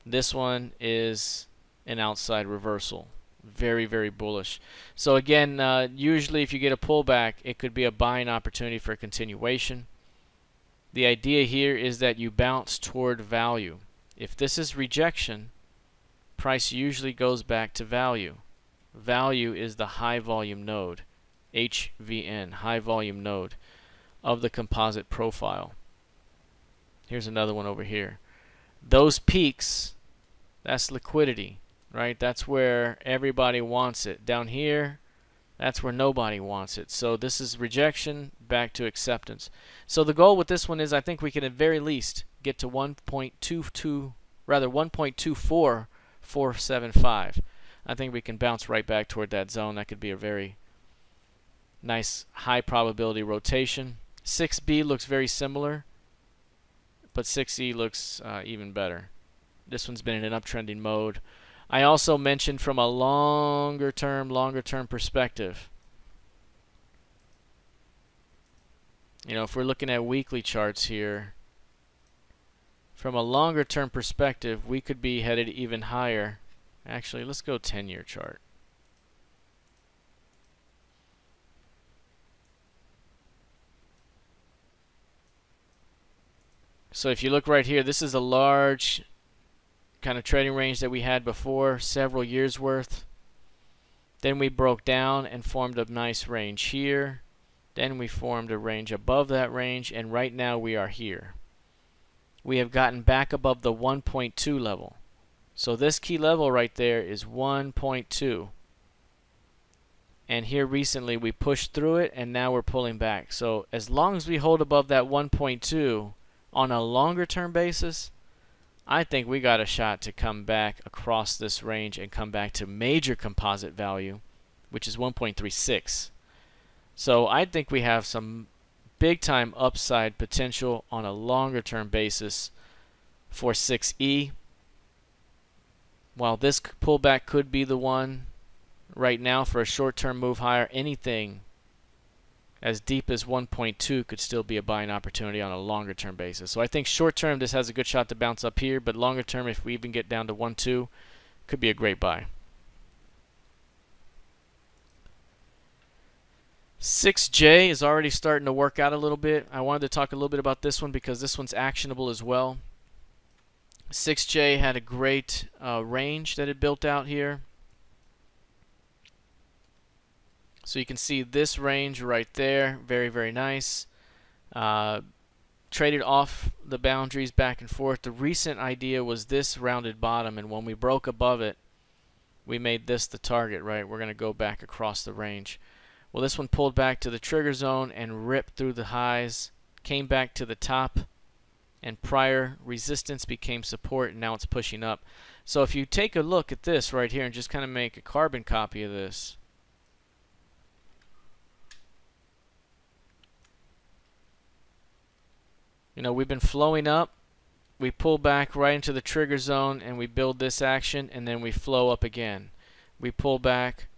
This one is an outside reversal. Very, very bullish. So again, usually if you get a pullback, it could be a buying opportunity for a continuation. The idea here is that you bounce toward value. If this is rejection, price usually goes back to value. Value is the high volume node, HVN, high volume node of the composite profile. Here's another one over here. Those peaks, that's liquidity, right? That's where everybody wants it. Down here, that's where nobody wants it. So this is rejection back to acceptance. So the goal with this one is I think we can at very least get to 1.22475. I think we can bounce right back toward that zone. That could be a very nice high probability rotation. 6B looks very similar, but 6E looks even better. This one's been in an uptrending mode. I also mentioned from a longer term perspective. If we're looking at weekly charts here, from a longer term perspective, we could be headed even higher. Actually, let's go 10-year chart. So if you look right here, this is a large kind of trading range that we had before, several years worth. Then we broke down and formed a nice range here. Then we formed a range above that range, and right now we are here. We have gotten back above the 1.2 level. So this key level right there is 1.2. And here recently we pushed through it, and now we're pulling back. So as long as we hold above that 1.2 on a longer term basis, I think we got a shot to come back across this range and come back to major composite value, which is 1.36. So I think we have some big time upside potential on a longer term basis for 6E. While this pullback could be the one right now for a short term move higher, anything as deep as 1.2 could still be a buying opportunity on a longer term basis. So I think short term this has a good shot to bounce up here, but longer term, if we even get down to 1.2, could be a great buy. 6J is already starting to work out a little bit. I wanted to talk a little bit about this one because this one's actionable as well. 6J had a great range that it built out here. So you can see this range right there, very, very nice. Traded off the boundaries back and forth. The recent idea was this rounded bottom, and when we broke above it, we made this the target, right? We're going to go back across the range. Well, this one pulled back to the trigger zone and ripped through the highs, came back to the top, and prior resistance became support, and now it's pushing up. So if you take a look at this right here and just kind of make a carbon copy of this, you know, we've been flowing up, we pull back right into the trigger zone, and we build this action, and then we flow up again. We pull back.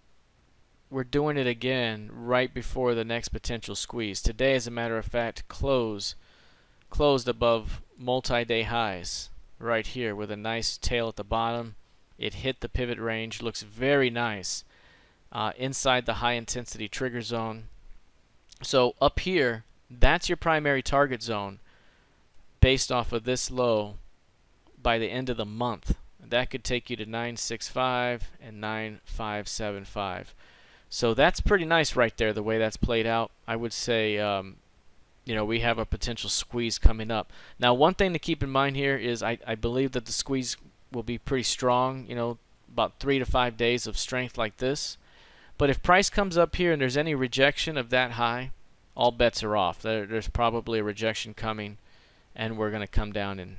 We're doing it again right before the next potential squeeze. Today, as a matter of fact, closed above multi-day highs right here with a nice tail at the bottom. It hit the pivot range. Looks very nice inside the high-intensity trigger zone. So up here, that's your primary target zone based off of this low by the end of the month. That could take you to 965 and 9575. So that's pretty nice right there, the way that's played out. I would say, you know, we have a potential squeeze coming up. Now, one thing to keep in mind here is I believe that the squeeze will be pretty strong, you know, about 3 to 5 days of strength like this. But if price comes up here and there's any rejection of that high, all bets are off. There's probably a rejection coming, and we're going to come down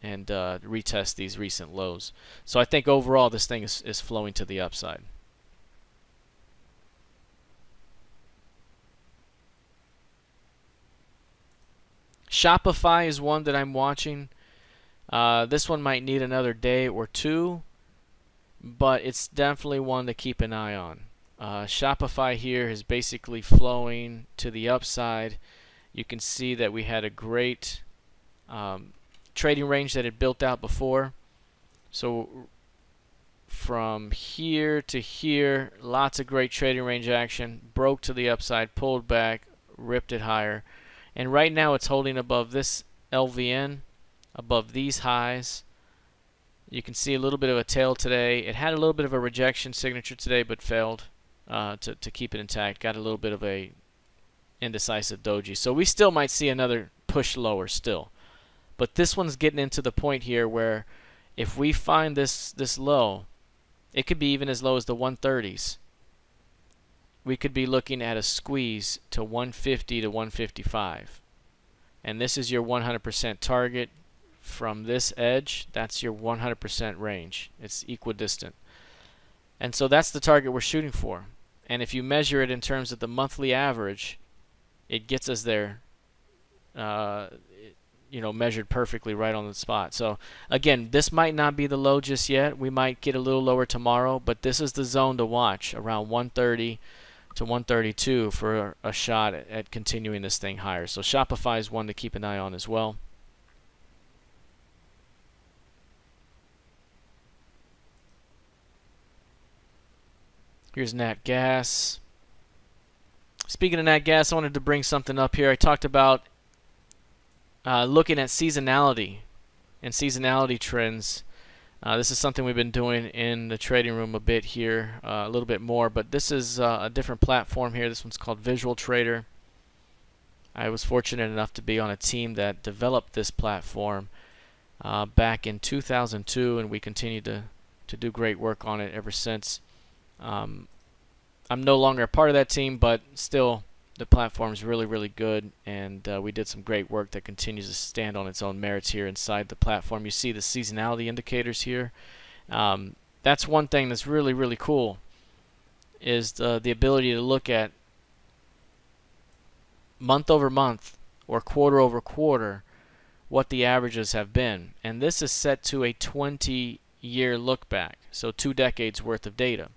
and retest these recent lows. So I think overall this thing is flowing to the upside. Shopify is one that I'm watching. This one might need another day or two, but it's definitely one to keep an eye on. Shopify here is basically flowing to the upside. You can see that we had a great trading range that it built out before. So from here to here, lots of great trading range action. Broke to the upside, pulled back, ripped it higher. And right now it's holding above this LVN, above these highs. You can see a little bit of a tail today. It had a little bit of a rejection signature today, but failed to keep it intact. Got a little bit of a indecisive doji. So we still might see another push lower still. But this one's getting into the point here where if we find this low, it could be even as low as the 130s. We could be looking at a squeeze to 150 to 155. And this is your 100% target from this edge. That's your 100% range. It's equidistant. And so that's the target we're shooting for. And if you measure it in terms of the monthly average, it gets us there, you know, measured perfectly right on the spot. So again, this might not be the low just yet. We might get a little lower tomorrow, but this is the zone to watch, around 130 to 132 for a shot at continuing this thing higher. So Shopify is one to keep an eye on as well. Here's Nat Gas. Speaking of Nat Gas, I wanted to bring something up here. I talked about looking at seasonality and seasonality trends. This is something we've been doing in the trading room a bit here, a little bit more, but this is a different platform here. This one's called Visual Trader. I was fortunate enough to be on a team that developed this platform back in 2002, and we continue to do great work on it ever since. I'm no longer a part of that team, but still the platform is really, really good, and we did some great work that continues to stand on its own merits here inside the platform. You see the seasonality indicators here. That's one thing that's really, really cool, is the ability to look at month over month or quarter over quarter what the averages have been. And this is set to a 20-year look back, so 2 decades worth of data.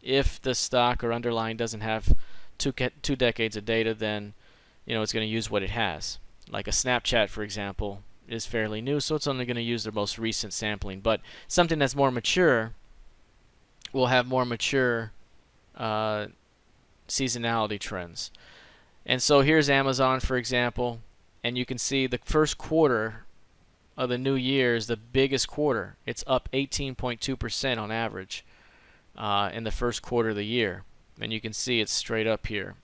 If the stock or underlying doesn't have two decades of data, then you know it's going to use what it has. Like a Snapchat, for example, is fairly new, so it's only going to use their most recent sampling. But something that's more mature will have more mature seasonality trends. And so here's Amazon, for example, and you can see the first quarter of the new year is the biggest quarter. It's up 18.2% on average in the first quarter of the year. And you can see it's straight up here.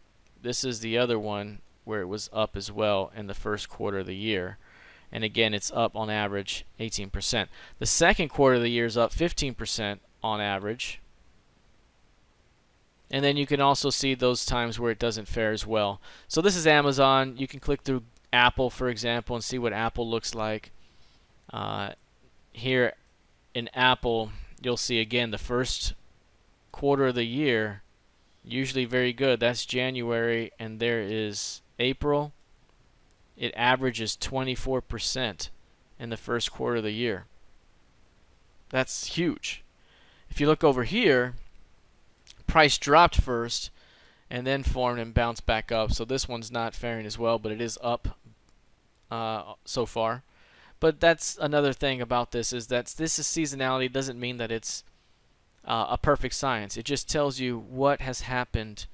This is the other one where it was up as well in the first quarter of the year. And again, it's up on average 18%. The second quarter of the year is up 15% on average. And then you can also see those times where it doesn't fare as well. So this is Amazon. You can click through Apple, for example, and see what Apple looks like. Here in Apple, you'll see again the first quarter of the year, usually very good. That's January, and there is April. It averages 24% in the first quarter of the year. That's huge. If you look over here, price dropped first and then formed and bounced back up. So this one's not faring as well, but it is up so far. But that's another thing about this, is that this is seasonality. It doesn't mean that it's a perfect science. It just tells you what has happened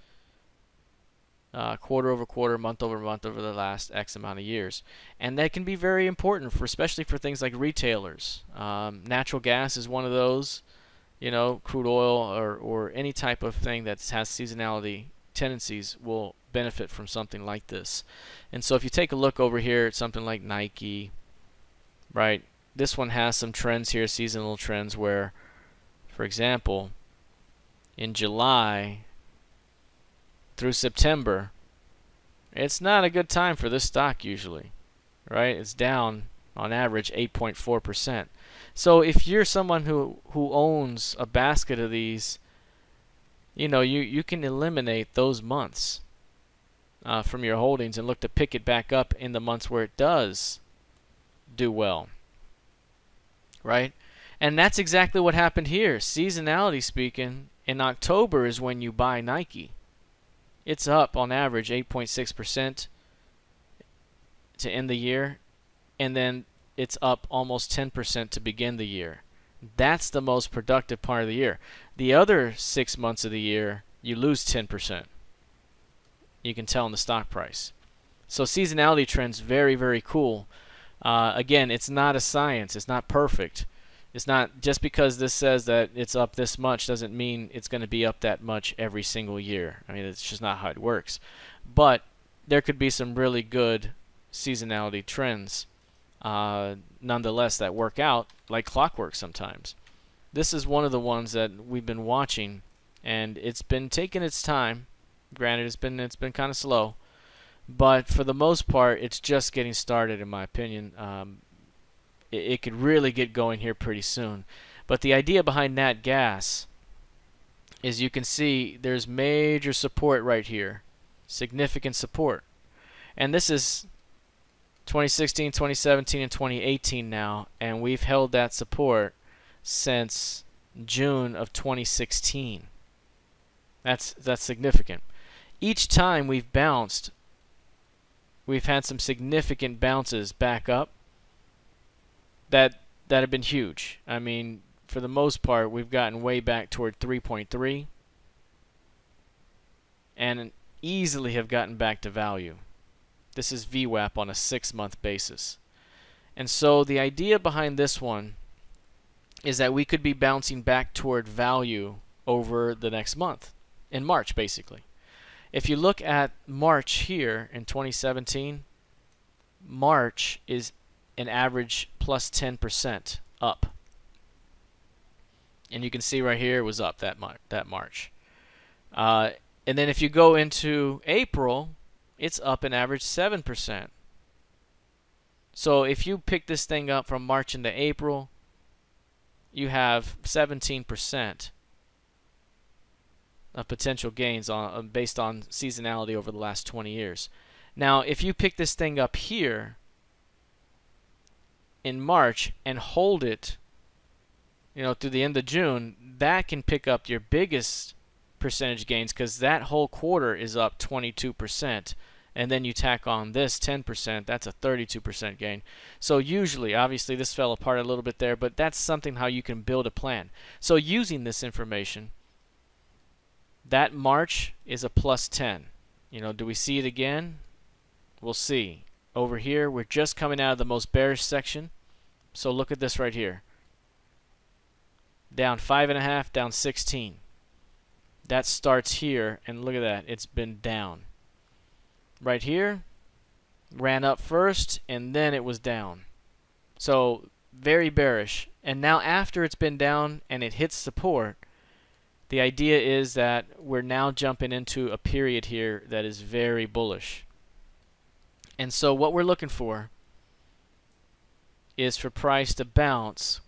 quarter over quarter, month over month over the last X amount of years. And that can be very important, for especially for things like retailers. Natural gas is one of those. You know, crude oil or any type of thing that has seasonality tendencies will benefit from something like this. And so if you take a look over here at something like Nike, right, this one has some trends here, seasonal trends, where, for example, in July through September, it's not a good time for this stock usually, right? It's down on average 8.4%. So if you're someone who owns a basket of these, you know, you can eliminate those months from your holdings and look to pick it back up in the months where it does do well, right? And that's exactly what happened here. Seasonality speaking, in October is when you buy Nike. It's up on average 8.6% to end the year, and then it's up almost 10% to begin the year. That's the most productive part of the year. The other 6 months of the year, you lose 10%. You can tell in the stock price. So seasonality trends, very, very cool. Again, it's not a science. It's not perfect. It's not just because this says that it's up this much doesn't mean it's going to be up that much every single year. I mean, it's just not how it works. But there could be some really good seasonality trends nonetheless that work out like clockwork sometimes. This is one of the ones that we've been watching, and it's been taking its time. Granted, it's been kind of slow, but for the most part, it's just getting started, in my opinion. It could really get going here pretty soon. But the idea behind nat gas is you can see there's major support right here, significant support, and this is 2016, 2017, and 2018 now, and we've held that support since June of 2016. That's significant. Each time we've bounced, we've had some significant bounces back up that have been huge. I mean, for the most part, we've gotten way back toward 3.3 and easily have gotten back to value. This is VWAP on a 6-month basis. And so the idea behind this one is that we could be bouncing back toward value over the next month, in March basically. If you look at March here in 2017, March is an average plus 10% up. And you can see right here it was up that March. And then if you go into April, it's up an average 7%. So if you pick this thing up from March into April, you have 17% of potential gains based on seasonality over the last 20 years. Now, if you pick this thing up here in March and hold it, you know, through the end of June, that can pick up your biggest percentage gains because that whole quarter is up 22%. And then you tack on this 10%, that's a 32% gain. So usually, obviously this fell apart a little bit there, but that's something how you can build a plan. So using this information, That March is a plus 10. You know, do we see it again? We'll see. Over here, we're just coming out of the most bearish section. So look at this right here. Down 5.5, down 16. That starts here, and look at that. It's been down. Right here, ran up first, and then it was down. So very bearish. And now after it's been down and it hits support, the idea is that we're now jumping into a period here that is very bullish. And so what we're looking for is for price to bounce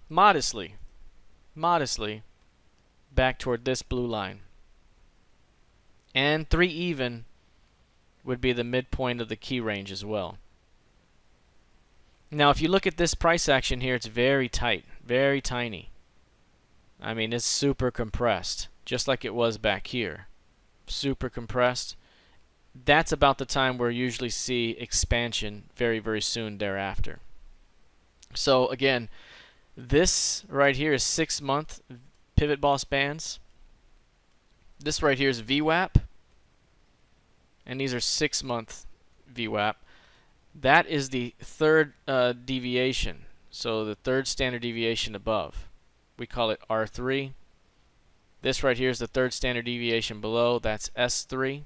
modestly back toward this blue line. And 3 even would be the midpoint of the key range as well. Now if you look at this price action here, it's very tight, very tiny. I mean, it's super compressed, just like it was back here. Super compressed. That's about the time we'll usually see expansion very, very soon thereafter. So again, this right here is 6-month PivotBoss bands. This right here is VWAP, and these are 6-month VWAP. That is the third deviation, so the third standard deviation above. We call it R3. This right here is the third standard deviation below. That's S3.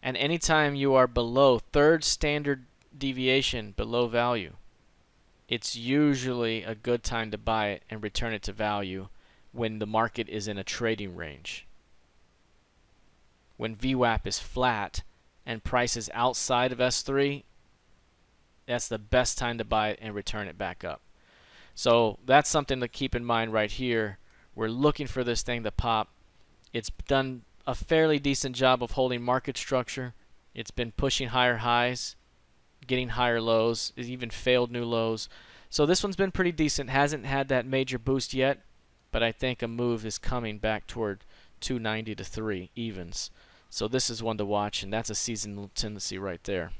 And anytime you are below third standard deviation below value, it's usually a good time to buy it and return it to value when the market is in a trading range. When VWAP is flat and price is outside of S3, that's the best time to buy it and return it back up. So that's something to keep in mind right here. We're looking for this thing to pop. It's done a fairly decent job of holding market structure. It's been pushing higher highs, getting higher lows. It even failed new lows. So this one's been pretty decent. Hasn't had that major boost yet, but I think a move is coming back toward 290 to 3 evens. So this is one to watch, and that's a seasonal tendency right there.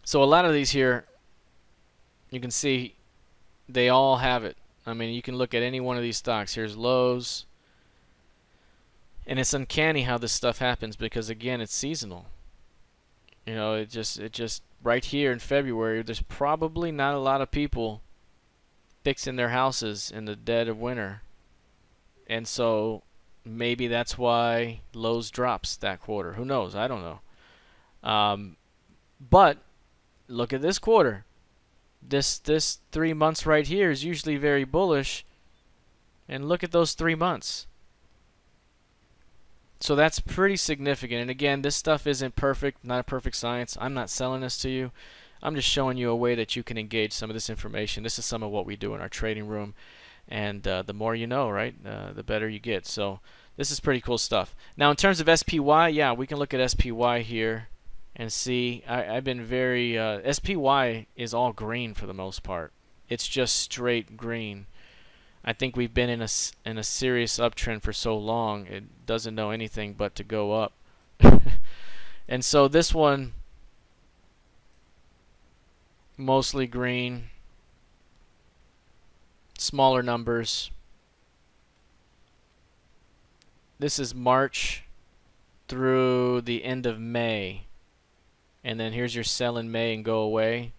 So a lot of these here, you can see they all have it. I mean, you can look at any one of these stocks. Here's lows. And it's uncanny how this stuff happens because, again, it's seasonal. You know, it just right here in February, there's probably not a lot of people fixing their houses in the dead of winter. And so maybe that's why Lowe's drops that quarter. Who knows? I don't know. But look at this quarter. This 3 months right here is usually very bullish. And look at those 3 months. So that's pretty significant. And again, this stuff isn't perfect, not a perfect science. I'm not selling this to you. I'm just showing you a way that you can engage some of this information. This is some of what we do in our trading room. And the more you know, right, the better you get. So this is pretty cool stuff. Now in terms of SPY, yeah, we can look at SPY here and see. I've been very, SPY is all green for the most part. It's just straight green. I think we've been in a serious uptrend for so long, it doesn't know anything but to go up. And so this one, mostly green, smaller numbers. This is March through the end of May. And then here's your sell in May and go away.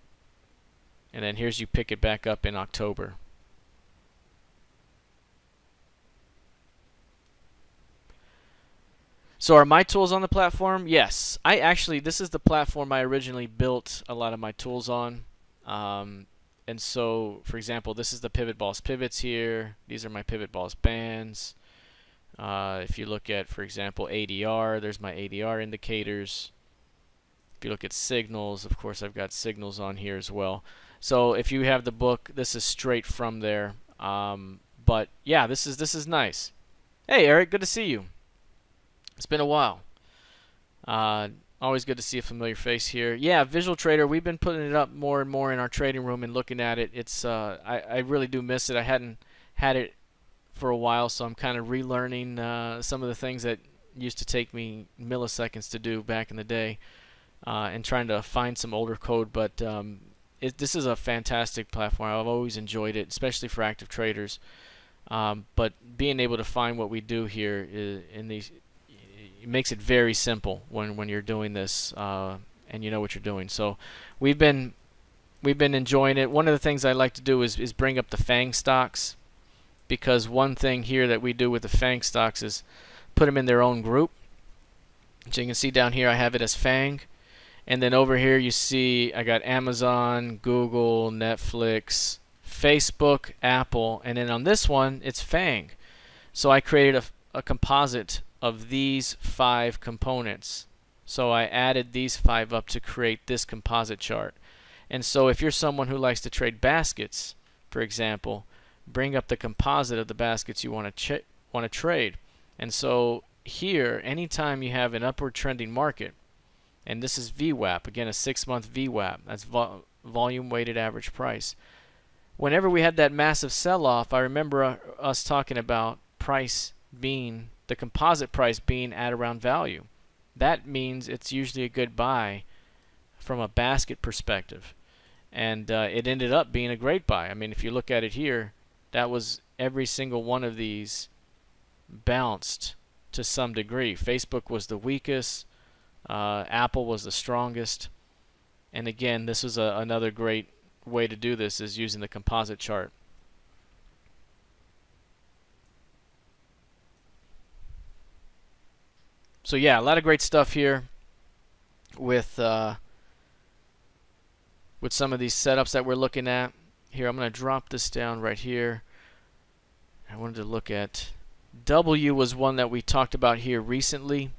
And then here's you pick it back up in October. So are my tools on the platform? Yes. This is the platform I originally built a lot of my tools on. And so, for example, this is the PivotBoss pivots here. These are my PivotBoss bands. If you look at, for example, ADR, there's my ADR indicators. If you look at signals, of course, I've got signals on here as well. So if you have the book, this is straight from there. But yeah, this is nice. Hey, Eric, good to see you. It's been a while. Always good to see a familiar face here. Yeah, Visual Trader, we've been putting it up more and more in our trading room and looking at it. It's I really do miss it. I hadn't had it for a while, so I'm kind of relearning some of the things that used to take me milliseconds to do back in the day, and trying to find some older code. But this is a fantastic platform. I've always enjoyed it, especially for active traders. But being able to find what we do here in these, it makes it very simple when you're doing this, and you know what you're doing. So we've been enjoying it. One of the things I like to do is bring up the FANG stocks, because one thing here that we do with the FANG stocks is put them in their own group. So you can see down here I have it as FANG, and then over here you see I got Amazon, Google, Netflix, Facebook, Apple, and then on this one it's FANG. So I created a composite of these 5 components. So I added these 5 up to create this composite chart. And so if you're someone who likes to trade baskets, for example, bring up the composite of the baskets you want to trade. And so here, anytime you have an upward trending market, and this is VWAP, again a 6-month VWAP, that's volume weighted average price. Whenever we had that massive sell-off, I remember us talking about price being, the composite price being at around value. That means it's usually a good buy from a basket perspective. And it ended up being a great buy. I mean, if you look at it here, that was every single one of these bounced to some degree. Facebook was the weakest. Apple was the strongest. And again, this is another great way to do this, is using the composite chart. So yeah, a lot of great stuff here with some of these setups that we're looking at. Here, I'm going to drop this down right here. I wanted to look at W was one that we talked about here recently.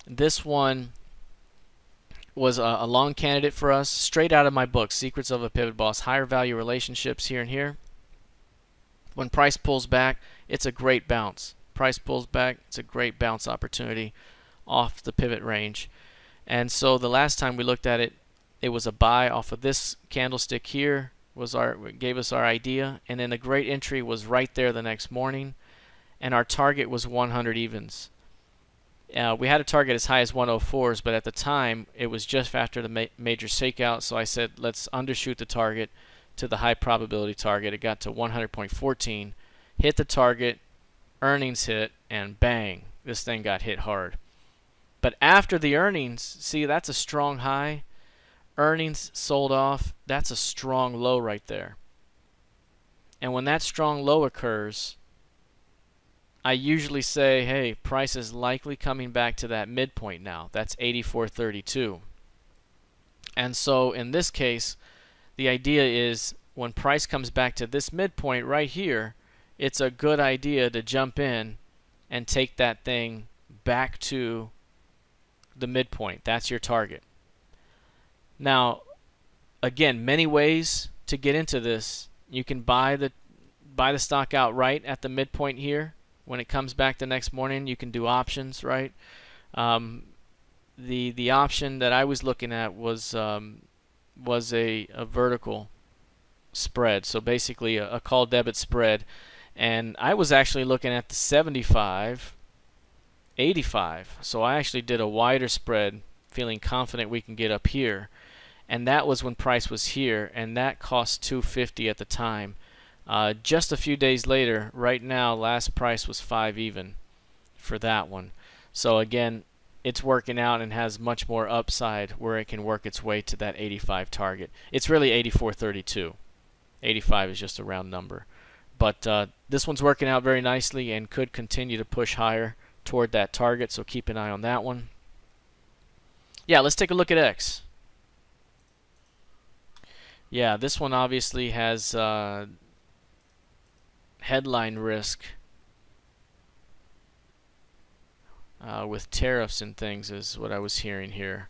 This one was a long candidate for us, straight out of my book, Secrets of a Pivot Boss, higher value relationships here and here. When price pulls back, it's a great bounce. Price pulls back, it's a great bounce opportunity off the pivot range. And so the last time we looked at it, it was a buy off of this candlestick here, gave us our idea, and then a great entry was right there the next morning, and our target was 100 evens. We had a target as high as 104s, but at the time it was just after the major shakeout, so I said let's undershoot the target to the high probability target. It got to 100.14, hit the target, earnings hit, and bang, this thing got hit hard. But after the earnings, see, that's a strong high. Earnings sold off, that's a strong low right there. And when that strong low occurs, I usually say, hey, price is likely coming back to that midpoint now. That's 84.32. And so in this case, the idea is when price comes back to this midpoint right here, it's a good idea to jump in and take that thing back to the midpoint. That's your target. Now, again, many ways to get into this. You can buy the stock outright at the midpoint here. When it comes back the next morning, you can do options, right? The option that I was looking at was a vertical spread, so basically a call debit spread, and I was actually looking at the 75, 85. So I actually did a wider spread, feeling confident we can get up here. And that was when price was here, and that cost $250 at the time. Just a few days later, right now, last price was 5 even for that one. So again, it's working out and has much more upside where it can work its way to that 85 target. It's really 84.32. 85 is just a round number. But this one's working out very nicely and could continue to push higher toward that target, so keep an eye on that one. Yeah, let's take a look at X. Yeah, this one obviously has headline risk with tariffs and things, is what I was hearing here.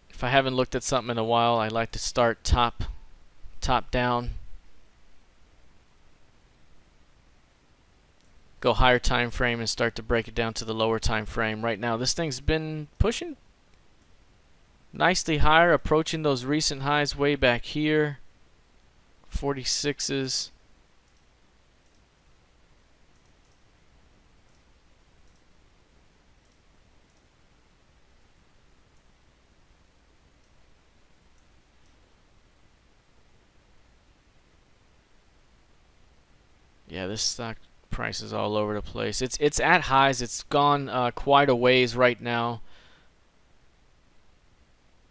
If I haven't looked at something in a while, I like to start top down, go higher time frame, and start to break it down to the lower time frame. Right now, this thing's been pushing nicely higher, approaching those recent highs way back here. 46s. Yeah, this stock price is all over the place. It's at highs. It's gone quite a ways right now.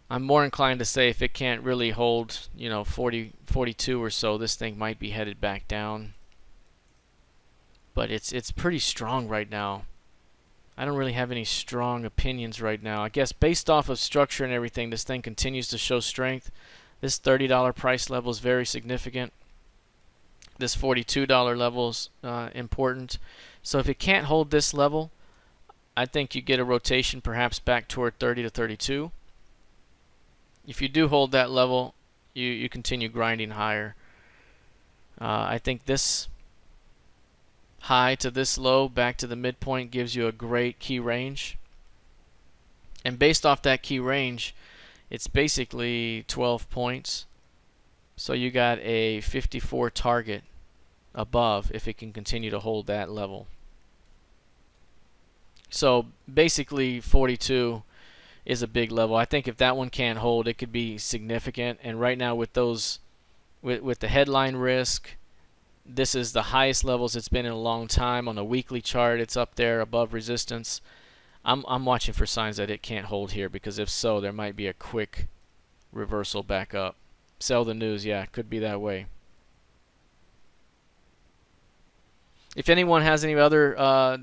I'm more inclined to say if it can't really hold, 42 or so, this thing might be headed back down. But it's pretty strong right now. I don't really have any strong opinions right now. I guess based off of structure and everything, this thing continues to show strength. This $30 price level is very significant. This $42 level is important. So if it can't hold this level, I think you get a rotation perhaps back toward 30 to 32. If you do hold that level, you continue grinding higher. I think this high to this low back to the midpoint gives you a great key range. And based off that key range, it's basically 12 points. So you got a 54 target above if it can continue to hold that level. So basically 42 is a big level. I think if that one can't hold, it could be significant. And right now with those, with the headline risk, this is the highest levels it's been in a long time. On a weekly chart, it's up there above resistance. I'm watching for signs that it can't hold here, because if so, there might be a quick reversal back up. Sell the news, yeah, could be that way. If anyone has any other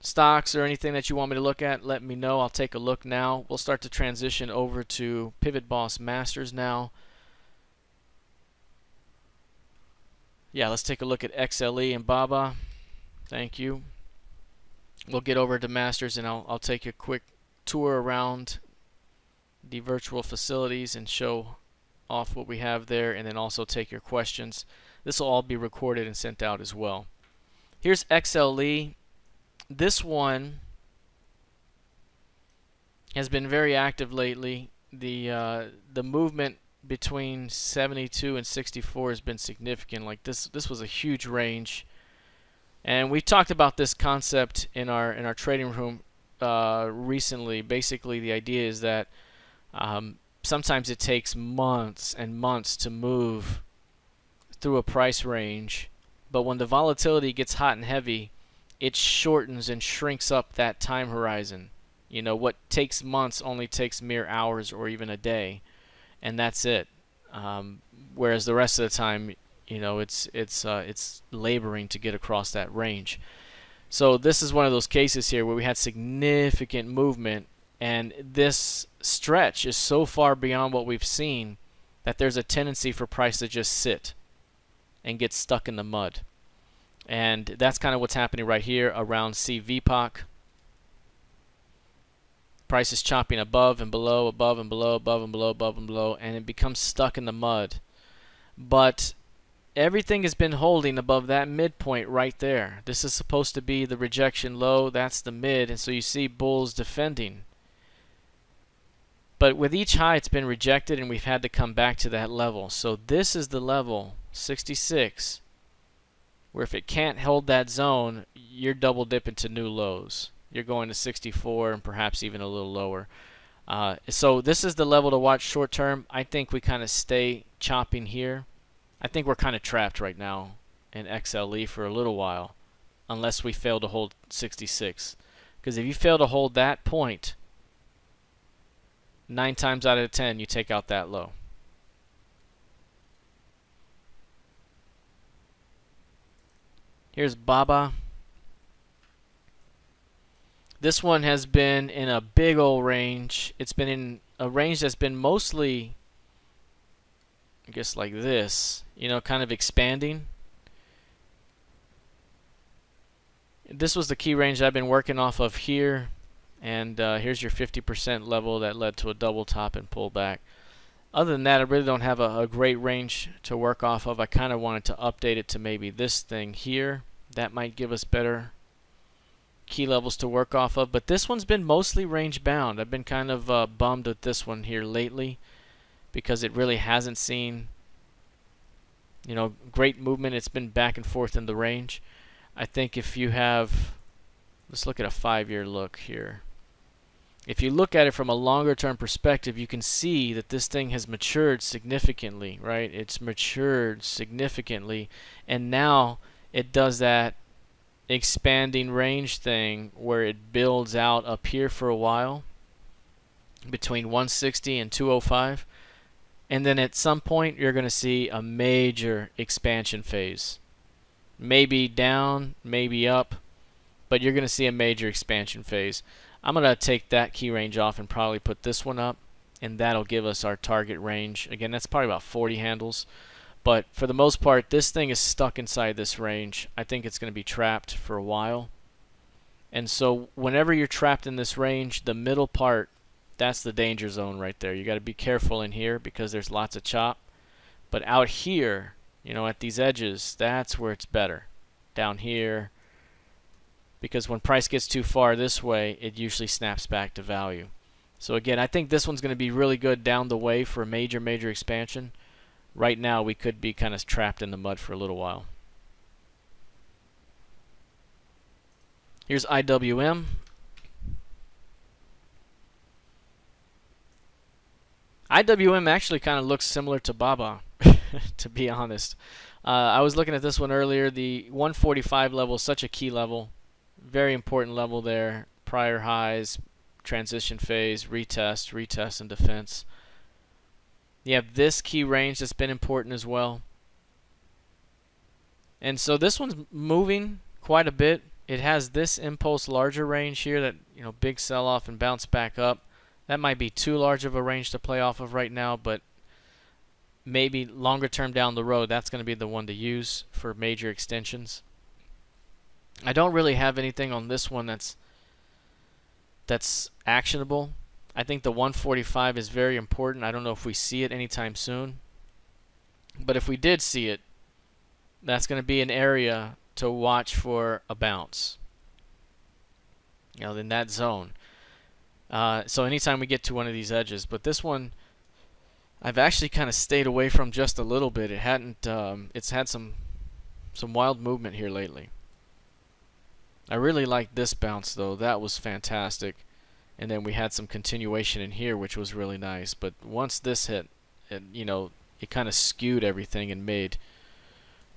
stocks or anything that you want me to look at, let me know. I'll take a look now. We'll start to transition over to PivotBoss Masters now. Yeah, let's take a look at XLE and Baba. Thank you. We'll get over to Masters, and I'll take a quick tour around the virtual facilities and show off what we have there, and then also take your questions. This will all be recorded and sent out as well. Here's XLE. This one has been very active lately. The movement between 72 and 64 has been significant. Like this was a huge range, and we talked about this concept in our trading room recently. Basically, the idea is that sometimes it takes months and months to move through a price range, but when the volatility gets hot and heavy, it shortens and shrinks up that time horizon. What takes months only takes mere hours or even a day, and that's it. Whereas the rest of the time, it's laboring to get across that range. So this is one of those cases here where we had significant movement, and this stretch is so far beyond what we've seen that there's a tendency for price to just sit and get stuck in the mud. And that's kind of what's happening right here around CVPOC. Price is chopping above and below, above and below, above and below, above and below, and it becomes stuck in the mud. But everything has been holding above that midpoint right there. This is supposed to be the rejection low. That's the mid, and so you see bulls defending. But with each high, it's been rejected, and we've had to come back to that level. So this is the level, 66, where if it can't hold that zone, you're double dipping to new lows. You're going to 64 and perhaps even a little lower. So this is the level to watch short term. I think we kind of stay chopping here. I think we're kind of trapped right now in XLE for a little while, unless we fail to hold 66. Because if you fail to hold that point, 9 times out of 10 you take out that low. Here's Baba. This one has been in a big old range. It's been in a range that's been mostly, I guess, like this, kind of expanding. This was the key range I've been working off of here, and here's your 50% level that led to a double top and pull back. Other than that, I really don't have a great range to work off of. I kind of wanted to update it to maybe this thing here. That might give us better key levels to work off of, but this one's been mostly range bound. I've been kind of bummed with this one here lately because it really hasn't seen, you know, great movement. It's been back and forth in the range. I think if you have, let's look at a 5-year look here. If you look at it from a longer term perspective, you can see that this thing has matured significantly, right? It's matured significantly, and now it does that expanding range thing where it builds out up here for a while between 160 and 205, and then at some point you're going to see a major expansion phase. Maybe down, maybe up, but you're going to see a major expansion phase. I'm going to take that key range off and probably put this one up, and that'll give us our target range. Again, that's probably about 40 handles, but for the most part, this thing is stuck inside this range. I think it's going to be trapped for a while. And so whenever you're trapped in this range, the middle part, that's the danger zone right there. You got to be careful in here because there's lots of chop. But out here, you know, at these edges, that's where it's better. Down here, because when price gets too far this way, it usually snaps back to value. So again, I think this one's going to be really good down the way for a major expansion. Right now, we could be kind of trapped in the mud for a little while. Here's IWM. IWM actually kind of looks similar to BABA, to be honest. I was looking at this one earlier. The 145 level is such a key level. Very important level there. Prior highs, transition phase, retest, and defense. You have this key range that's been important as well. And so this one's moving quite a bit. It has this impulse larger range here that, you know, big sell off and bounce back up. That might be too large of a range to play off of right now, but maybe longer term down the road, that's going to be the one to use for major extensions. I don't really have anything on this one that's actionable. I think the 145 is very important. I don't know if we see it anytime soon. But if we did see it, that's going to be an area to watch for a bounce. You know, in that zone. So anytime we get to one of these edges. But this one, I've actually kind of stayed away from just a little bit. It hadn't. It's had some wild movement here lately. I really liked this bounce though. That was fantastic. And then we had some continuation in here, which was really nice. But once this hit, you know, it kind of skewed everything and made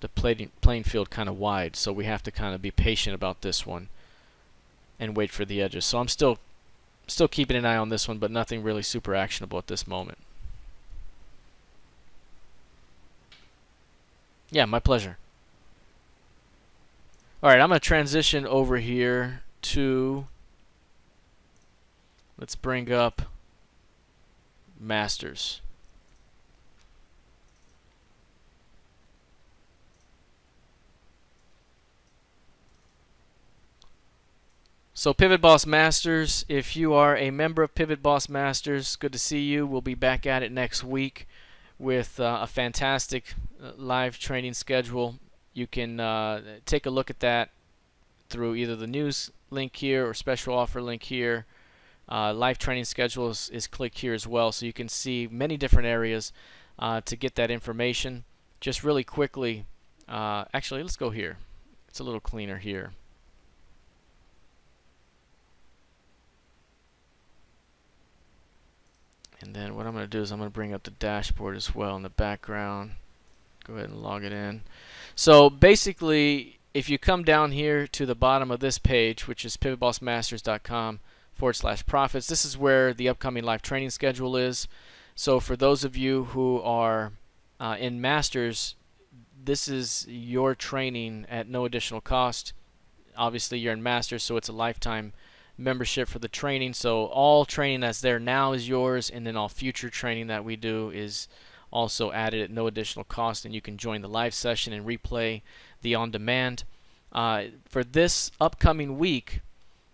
the playing field kind of wide. So we have to kind of be patient about this one and wait for the edges. So I'm still keeping an eye on this one, but nothing really super actionable at this moment. Yeah, my pleasure. All right, I'm going to transition over here to, let's bring up Masters. So PivotBoss Masters, if you are a member of PivotBoss Masters, good to see you. We'll be back at it next week with a fantastic live training schedule. You can take a look at that through either the news link here or special offer link here. Live training schedule is clicked here as well, so you can see many different areas to get that information. Just really quickly, actually, let's go here. It's a little cleaner here. And then what I'm going to do is I'm going to bring up the dashboard as well in the background. Go ahead and log it in. So basically, if you come down here to the bottom of this page, which is pivotbossmasters.com/profits, this is where the upcoming live training schedule is. So for those of you who are in Masters, this is your training at no additional cost. Obviously, you're in Masters, so it's a lifetime membership for the training. So all training that's there now is yours, and then all future training that we do is also added at no additional cost, and you can join the live session and replay the on-demand. For this upcoming week,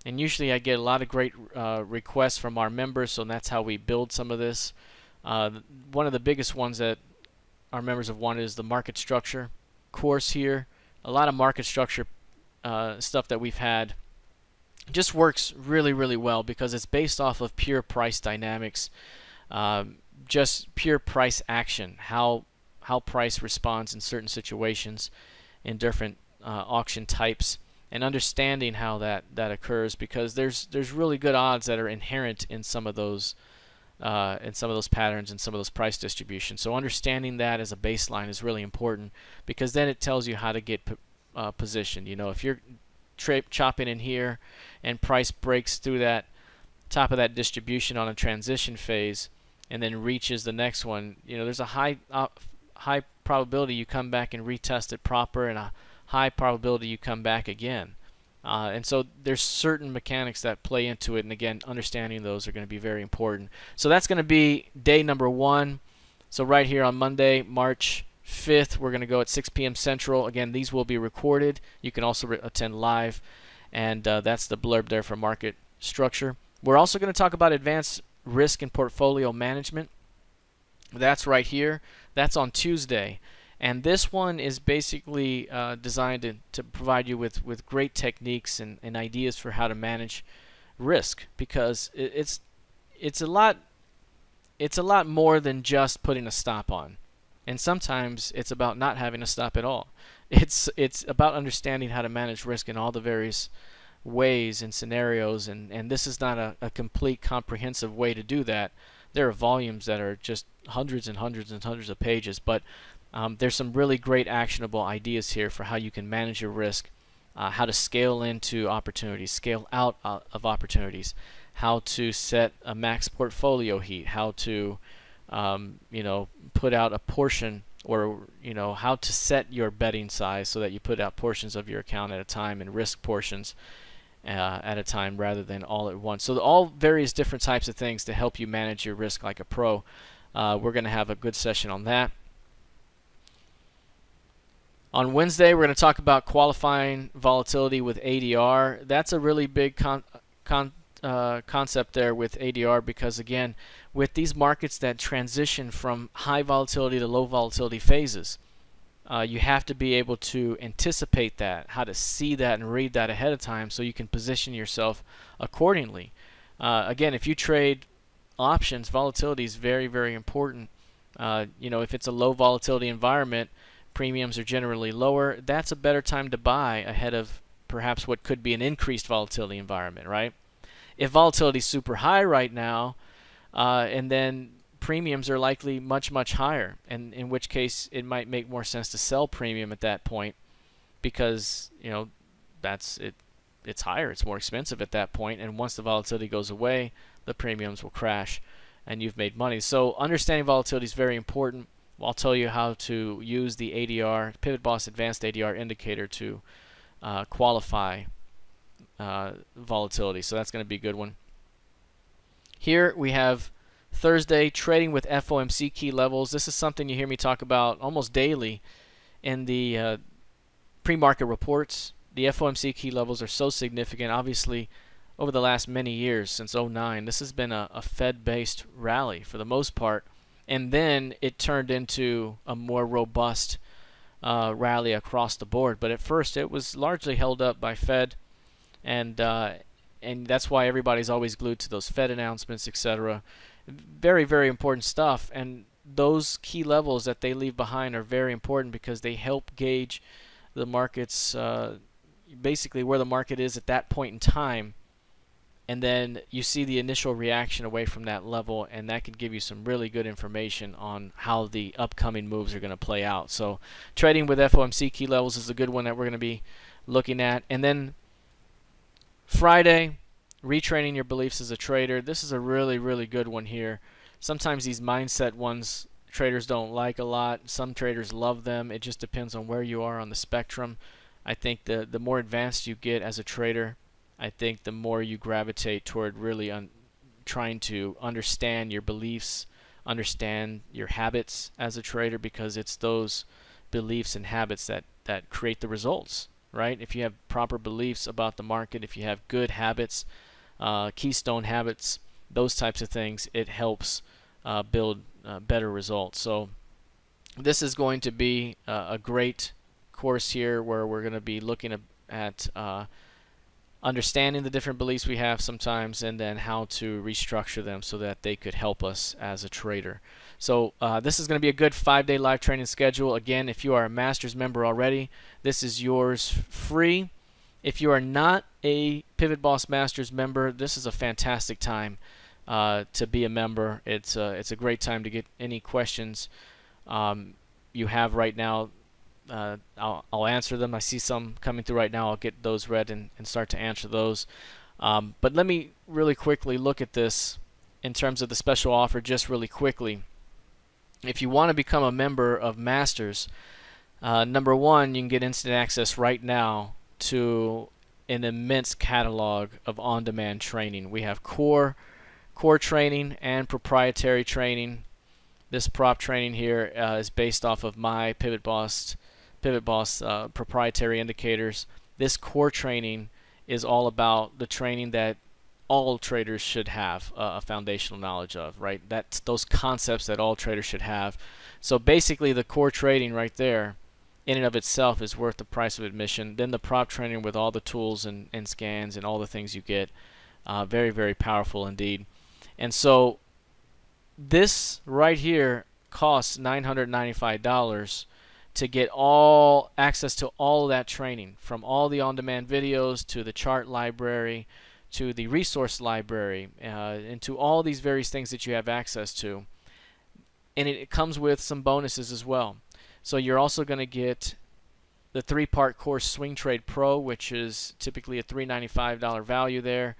and usually I get a lot of great requests from our members, so that's how we build some of this. One of the biggest ones that our members have wanted is the market structure course here. A lot of market structure stuff that we've had just works really, really well because it's based off of pure price dynamics, just pure price action, how price responds in certain situations in different auction types, and understanding how that occurs, because there's really good odds that are inherent in some of those patterns and some of those price distributions. So understanding that as a baseline is really important, because then it tells you how to get positioned. You know, if you're chopping in here and price breaks through that top of that distribution on a transition phase and then reaches the next one, you know, there's a high probability you come back and retest it proper, and a high probability you come back again. And so there's certain mechanics that play into it, and again, understanding those are going to be very important. So that's going to be day number 1. So right here on Monday, March 5th, we're going to go at 6 p.m. Central. Again, these will be recorded. You can also attend live, and that's the blurb there for market structure. We're also going to talk about advanced risk and portfolio management. That's right here. That's on Tuesday. And this one is basically designed to provide you with great techniques and ideas for how to manage risk, because it's a lot more than just putting a stop on. And sometimes it's about not having a stop at all. It's about understanding how to manage risk in all the various ways and scenarios, and this is not a complete comprehensive way to do that. There are volumes that are just hundreds and hundreds and hundreds of pages, but there's some really great actionable ideas here for how you can manage your risk, how to scale into opportunities, scale out of opportunities, how to set a max portfolio heat, how to put out a portion, or how to set your betting size so that you put out portions of your account at a time and risk portions at a time rather than all at once. So all various different types of things to help you manage your risk like a pro. We're going to have a good session on that. On Wednesday, we're going to talk about qualifying volatility with ADR. That's a really big concept there with ADR, because again, with these markets that transition from high volatility to low volatility phases, you have to be able to anticipate that, how to see that and read that ahead of time so you can position yourself accordingly. Again, if you trade options, volatility is very, very important. If it's a low volatility environment, premiums are generally lower. That's a better time to buy ahead of perhaps what could be an increased volatility environment, right? If volatility is super high right now, and then premiums are likely much, much higher, and in which case it might make more sense to sell premium at that point, because that's it. It's higher, it's more expensive at that point, and once the volatility goes away, the premiums will crash and you've made money. So understanding volatility is very important. I'll tell you how to use the ADR, PivotBoss Advanced ADR Indicator, to qualify volatility. So that's going to be a good one. Here we have Thursday, trading with FOMC key levels. This is something you hear me talk about almost daily in the pre-market reports. The FOMC key levels are so significant. Obviously, over the last many years, since '09, this has been a Fed-based rally for the most part. And then it turned into a more robust rally across the board. But at first, it was largely held up by Fed, and that's why everybody's always glued to those Fed announcements, etc. Very, very important stuff. And those key levels that they leave behind are very important, because they help gauge the market's basically where the market is at that point in time. And then you see the initial reaction away from that level, and that can give you some really good information on how the upcoming moves are going to play out. So trading with FOMC key levels is a good one that we're going to be looking at. And then Friday, retraining your beliefs as a trader. This is a really, really good one here. Sometimes these mindset ones traders don't like a lot. Some traders love them. It just depends on where you are on the spectrum. I think the more advanced you get as a trader, I think the more you gravitate toward really trying to understand your beliefs, understand your habits as a trader, because it's those beliefs and habits that create the results, right? If you have proper beliefs about the market, if you have good habits, keystone habits, those types of things, it helps build better results. So this is going to be a great course here, where we're going to be looking at understanding the different beliefs we have sometimes, and then how to restructure them so that they could help us as a trader. So this is going to be a good 5-day live training schedule. Again, if you are a Masters member already, this is yours free. If you are not a PivotBoss Masters member, this is a fantastic time to be a member. It's a great time to get any questions you have right now. I'll answer them. I see some coming through right now. I'll get those read and start to answer those. But let me really quickly look at this in terms of the special offer just really quickly. If you want to become a member of Masters, number one, you can get instant access right now to an immense catalog of on-demand training. We have core training and proprietary training. This prop training here is based off of my PivotBoss proprietary indicators. This core training is all about the training that all traders should have a foundational knowledge of, right? That's those concepts that all traders should have. So basically the core trading right there in and of itself is worth the price of admission. Then the prop training with all the tools and scans and all the things you get, very, very powerful indeed. And so this right here costs $995 to get all access to all of that training, from all the on-demand videos to the chart library to the resource library, and to all these various things that you have access to. And it comes with some bonuses as well. So you're also going to get the 3-part course Swing Trade Pro, which is typically a $395 value there.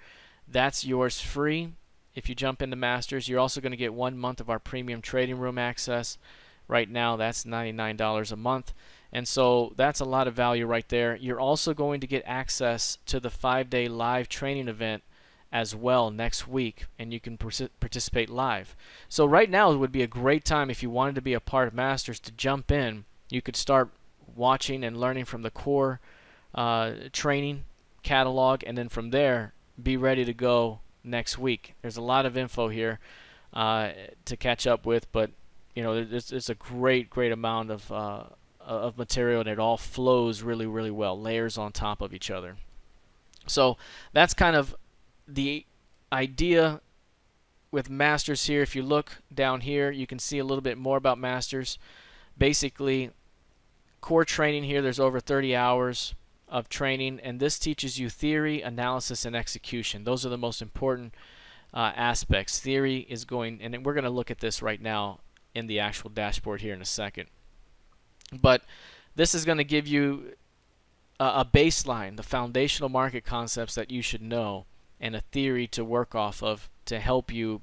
That's yours free if you jump into Masters. You're also going to get 1 month of our Premium Trading Room access. Right now that's $99 a month, and so that's a lot of value right there. You're also going to get access to the 5-day live training event as well next week, and you can participate live. So right now would be a great time if you wanted to be a part of Masters to jump in. You could start watching and learning from the core training catalog, and then from there be ready to go next week. There's a lot of info here to catch up with, but you know, it's a great amount of material, and it all flows really, really well, layers on top of each other. So that's kind of the idea with Masters here. If you look down here, you can see a little bit more about Masters. Basically, core training here, there's over 30 hours of training, and this teaches you theory, analysis, and execution. Those are the most important aspects. Theory is going, and we're going to look at this right now in the actual dashboard here in a second. But this is going to give you a baseline, the foundational market concepts that you should know, and a theory to work off of to help you,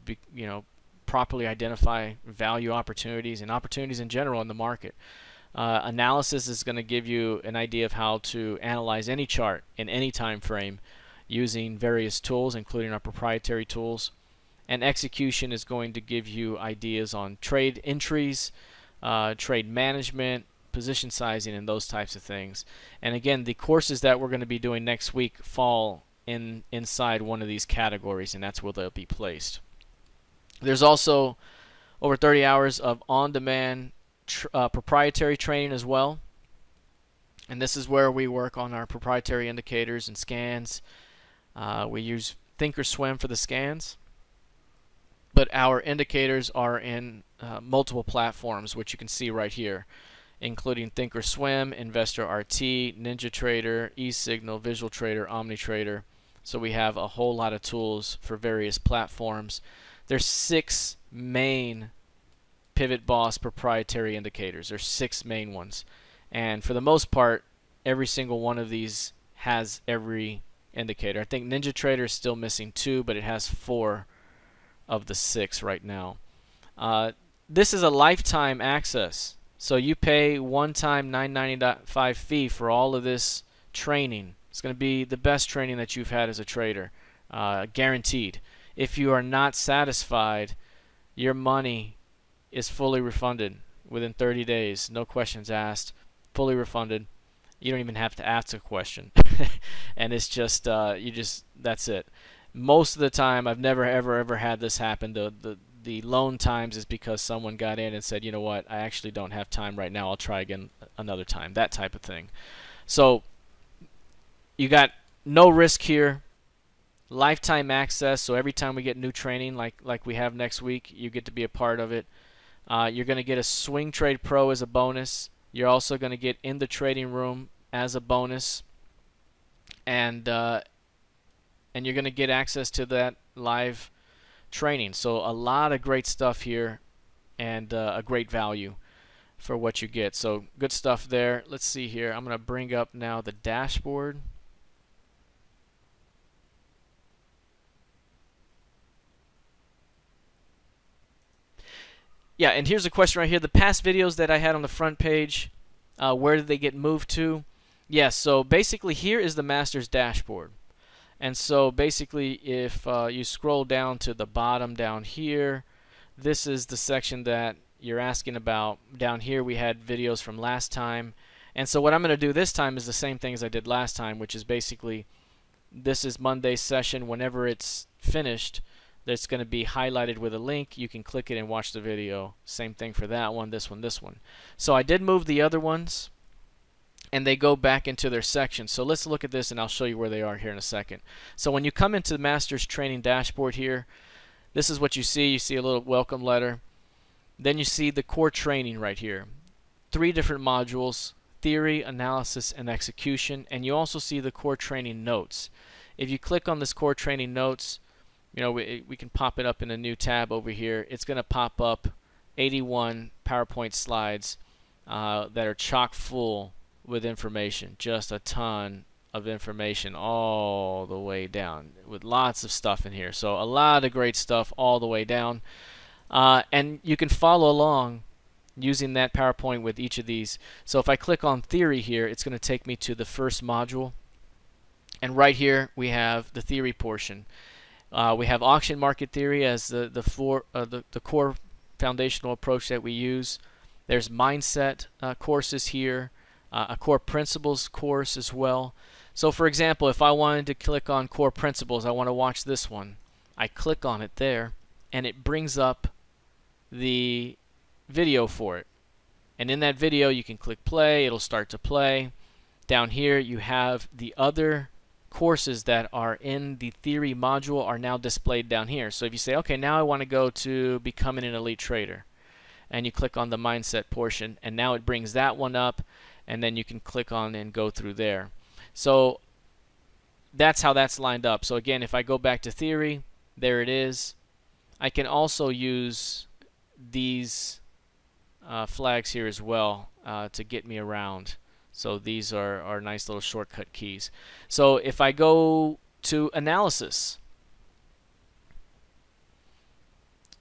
properly identify value opportunities and opportunities in general in the market. Analysis is going to give you an idea of how to analyze any chart in any time frame using various tools, including our proprietary tools. And execution is going to give you ideas on trade entries, trade management, position sizing, and those types of things. And again, the courses that we're going to be doing next week fall inside one of these categories, and that's where they'll be placed. There's also over 30 hours of on-demand proprietary training as well. And this is where we work on our proprietary indicators and scans. We use Thinkorswim for the scans, but our indicators are in multiple platforms, which you can see right here, including Thinkorswim, Investor RT, NinjaTrader, eSignal, Visual Trader, OmniTrader. So we have a whole lot of tools for various platforms. There's 6 main PivotBoss proprietary indicators. There's 6 main ones, and for the most part, every single one of these has every indicator. I think NinjaTrader is still missing 2, but it has 4 of the 6 right now. This is a lifetime access, so you pay one-time $9.95 fee for all of this training. It's going to be the best training that you've had as a trader, guaranteed. If you are not satisfied, your money is fully refunded within 30 days, no questions asked, fully refunded. You don't even have to ask a question. And it's just that's it. Most of the time, I've never ever had this happen. The loan times is because someone got in and said, you know what, I actually don't have time right now, I'll try again another time, that type of thing. So you got No risk here. Lifetime access, so every time we get new training like we have next week, you get to be a part of it. You're going to get a Swing Trade Pro as a bonus. You're also going to get In the Trading Room as a bonus, and you're going to get access to that live training. So a lot of great stuff here, and a great value for what you get. So good stuff there. Let's see here. I'm going to bring up now the dashboard. Yeah, and here's a question right here. The past videos that I had on the front page, where did they get moved to? Yes, so basically here is the master's dashboard. And so basically if you scroll down to the bottom down here, this is the section that you're asking about. Down here we had videos from last time. And so what I'm going to do this time is the same thing as I did last time, which is basically this is Monday's session. Whenever it's finished, that's going to be highlighted with a link. You can click it and watch the video. Same thing for that one, this one, this one. So I did move the other ones, and they go back into their section. So let's look at this, and I'll show you where they are here in a second. So when you come into the Master's Training Dashboard here, this is what you see. You see a little welcome letter. Then you see the core training right here. 3 different modules: theory, analysis, and execution. And you also see the core training notes. If you click on this core training notes, you know, we can pop it up in a new tab over here. It's going to pop up 81 PowerPoint slides that are chock full with information. Just a ton of information all the way down with lots of stuff in here. So a lot of great stuff all the way down. And you can follow along using that PowerPoint with each of these. So if I click on theory here, it's going to take me to the first module. And right here we have the theory portion. We have auction market theory as the core foundational approach that we use. There's mindset courses here, a core principles course as well. So for example, if I wanted to click on core principles, I want to watch this one. I click on it there, and it brings up the video for it. And in that video, you can click play. It'll start to play. Down here, you have the other courses that are in the theory module are now displayed down here. So if you say, okay, now I want to go to becoming an elite trader, and you click on the mindset portion, and now it brings that one up, and then you can click on and go through there. So that's how that's lined up. So again, if I go back to theory, there it is. I can also use these flags here as well to get me around. So these are nice little shortcut keys. So if I go to analysis,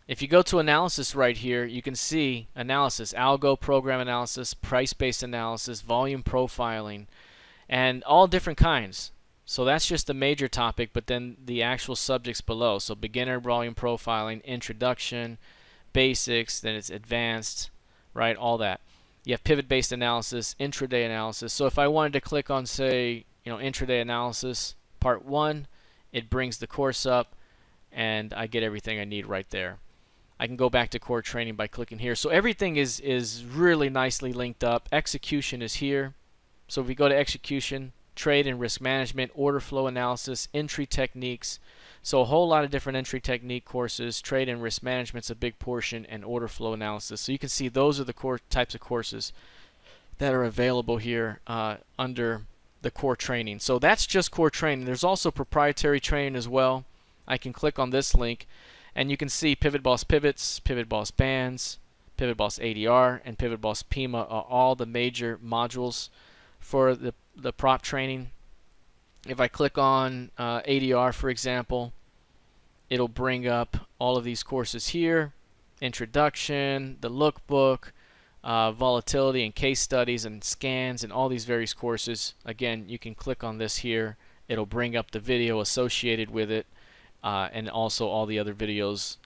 if you go to analysis right here, you can see analysis, algo, program analysis, price-based analysis, volume profiling, and all different kinds. So that's just the major topic, but then the actual subjects below. So beginner volume profiling, introduction, basics, then it's advanced, right, all that. You have pivot-based analysis, intraday analysis. So if I wanted to click on, say, intraday analysis, part 1, it brings the course up, and I get everything I need right there. I can go back to core training by clicking here. So everything is really nicely linked up. Execution is here. So if we go to execution, trade and risk management, order flow analysis, entry techniques. So a whole lot of different entry technique courses. Trade and risk management's a big portion, and order flow analysis. So you can see those are the core types of courses that are available here under the core training. So that's just core training. There's also proprietary training as well. I can click on this link, and you can see PivotBoss pivots, PivotBoss bands, PivotBoss ADR, and PivotBoss PIMA are all the major modules for the prop training. If I click on ADR, for example, it'll bring up all of these courses here: introduction, the lookbook, volatility and case studies and scans, and all these various courses. Again, you can click on this here. It'll bring up the video associated with it, and also all the other videos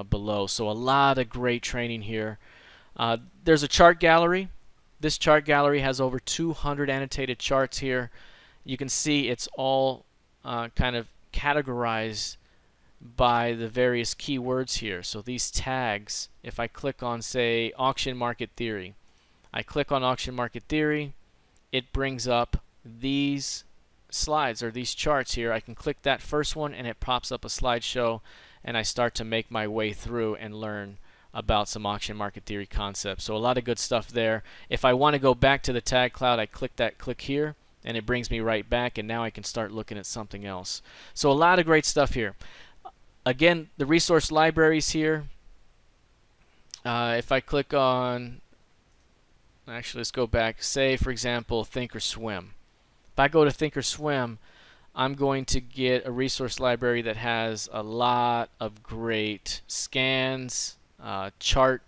below. So a lot of great training here. There's a chart gallery. This chart gallery has over 200 annotated charts here. You can see it's all kind of categorized by the various keywords here. So these tags, if I click on, say, auction market theory, I click on auction market theory, it brings up these slides or these charts here, I can click that first one and it pops up a slideshow, and I start to make my way through and learn about some auction market theory concepts. So a lot of good stuff there. If I want to go back to the tag cloud, I click here and it brings me right back, and now I can start looking at something else. So a lot of great stuff here. Again, the resource libraries here. If I click on, actually let's go back, say for example Thinkorswim. If I go to Thinkorswim, I'm going to get a resource library that has a lot of great scans, chart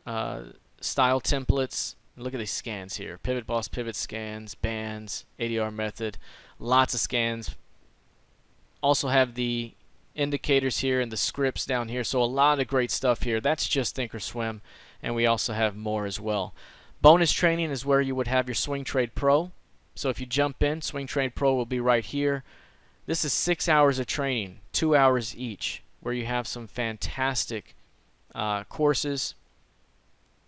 style templates. Look at these scans here. PivotBoss pivot scans, bands, ADR method, lots of scans. Also have the indicators here and the scripts down here, so a lot of great stuff here. That's just Thinkorswim, and we also have more as well. Bonus training is where you would have your Swing Trade Pro. So if you jump in, Swing Trade Pro will be right here. This is 6 hours of training, 2 hours each, where you have some fantastic courses.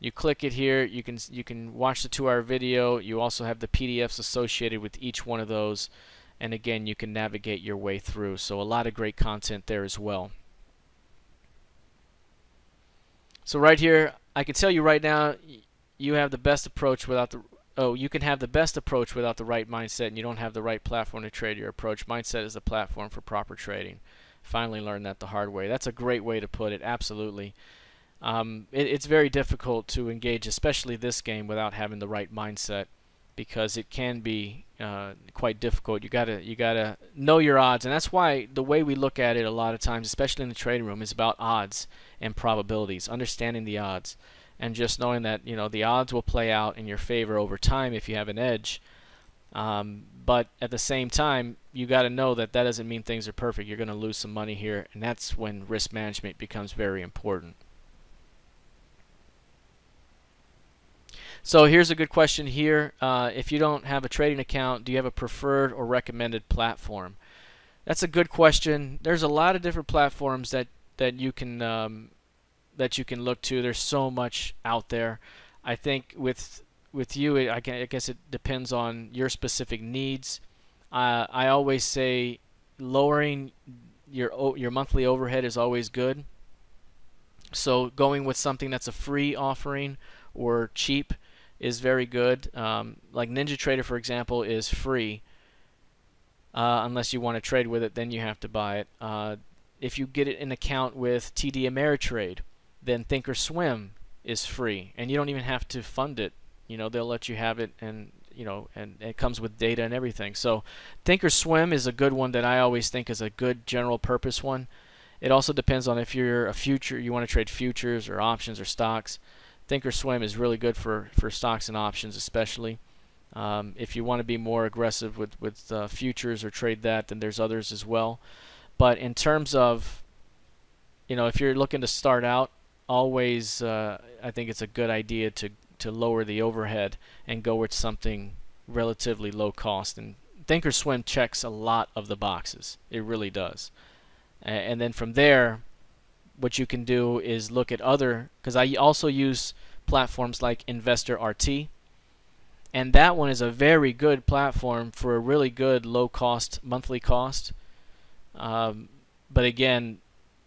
You click it here, you can watch the 2-hour video. You also have the PDFs associated with each one of those. And again, you can navigate your way through. So a lot of great content there as well. So right here, I can tell you right now, you have the best approach without the you can have the best approach without the right mindset, and you don't have the right platform to trade your approach. Mindset is the platform for proper trading. Finally learned that the hard way. That's a great way to put it, absolutely. It's very difficult to engage, especially this game, without having the right mindset, because it can be quite difficult. You gotta know your odds, and that's why the way we look at it a lot of times, especially in the trading room, is about odds and probabilities, understanding the odds, and just knowing that the odds will play out in your favor over time if you have an edge. But at the same time, you got to know that that doesn't mean things are perfect. You're going to lose some money here, and that's when risk management becomes very important. So here's a good question here. If you don't have a trading account, do you have a preferred or recommended platform? That's a good question. There's a lot of different platforms that you can look to. There's so much out there. I think with you, I guess it depends on your specific needs. I always say lowering your monthly overhead is always good. So going with something that's a free offering or cheap is very good. Like NinjaTrader, for example, is free. Unless you want to trade with it, then you have to buy it. If you get an account with TD Ameritrade, then Thinkorswim is free, and you don't even have to fund it. They'll let you have it, and and it comes with data and everything. So Thinkorswim is a good one that I always think is a good general purpose one. It also depends on if you're you want to trade futures or options or stocks. Thinkorswim is really good for stocks and options, especially. If you want to be more aggressive with futures or trade that, then there's others as well. But in terms of, if you're looking to start out, always I think it's a good idea to lower the overhead and go with something relatively low cost. And Thinkorswim checks a lot of the boxes. It really does. And then from there, what you can do is look at other, because I also use platforms like Investor RT, and that one is a very good platform for a really good low cost monthly cost. But again,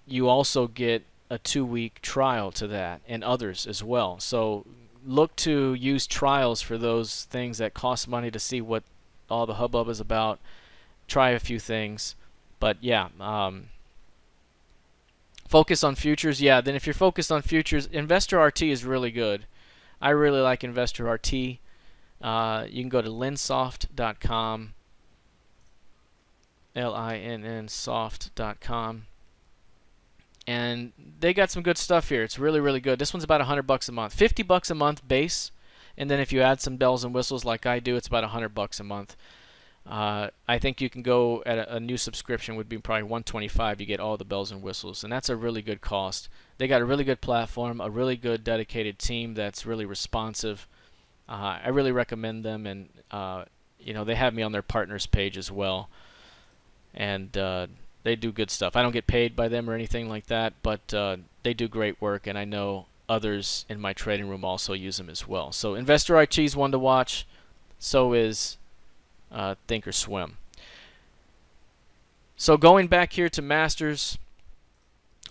you also get a 2-week trial to that, and others as well. So look to use trials for those things that cost money to see what all the hubbub is about. Try a few things, but yeah, focus on futures. Yeah, then if you're focused on futures, Investor RT is really good. I really like Investor RT. You can go to linsoft.com, linsoft.com, and they got some good stuff here. It's really, really good. This one's about $100 a month, $50 a month base, and then if you add some bells and whistles like I do, it's about $100 a month. I think you can go at a new subscription would be probably $125. You get all the bells and whistles, and that's a really good cost. They got a really good platform, a really good dedicated team that's really responsive. I really recommend them, and they have me on their partners page as well, and they do good stuff. I don't get paid by them or anything like that, but they do great work, and I know others in my trading room also use them as well. So Investor IT is one to watch. So is think or swim. So going back here to Masters,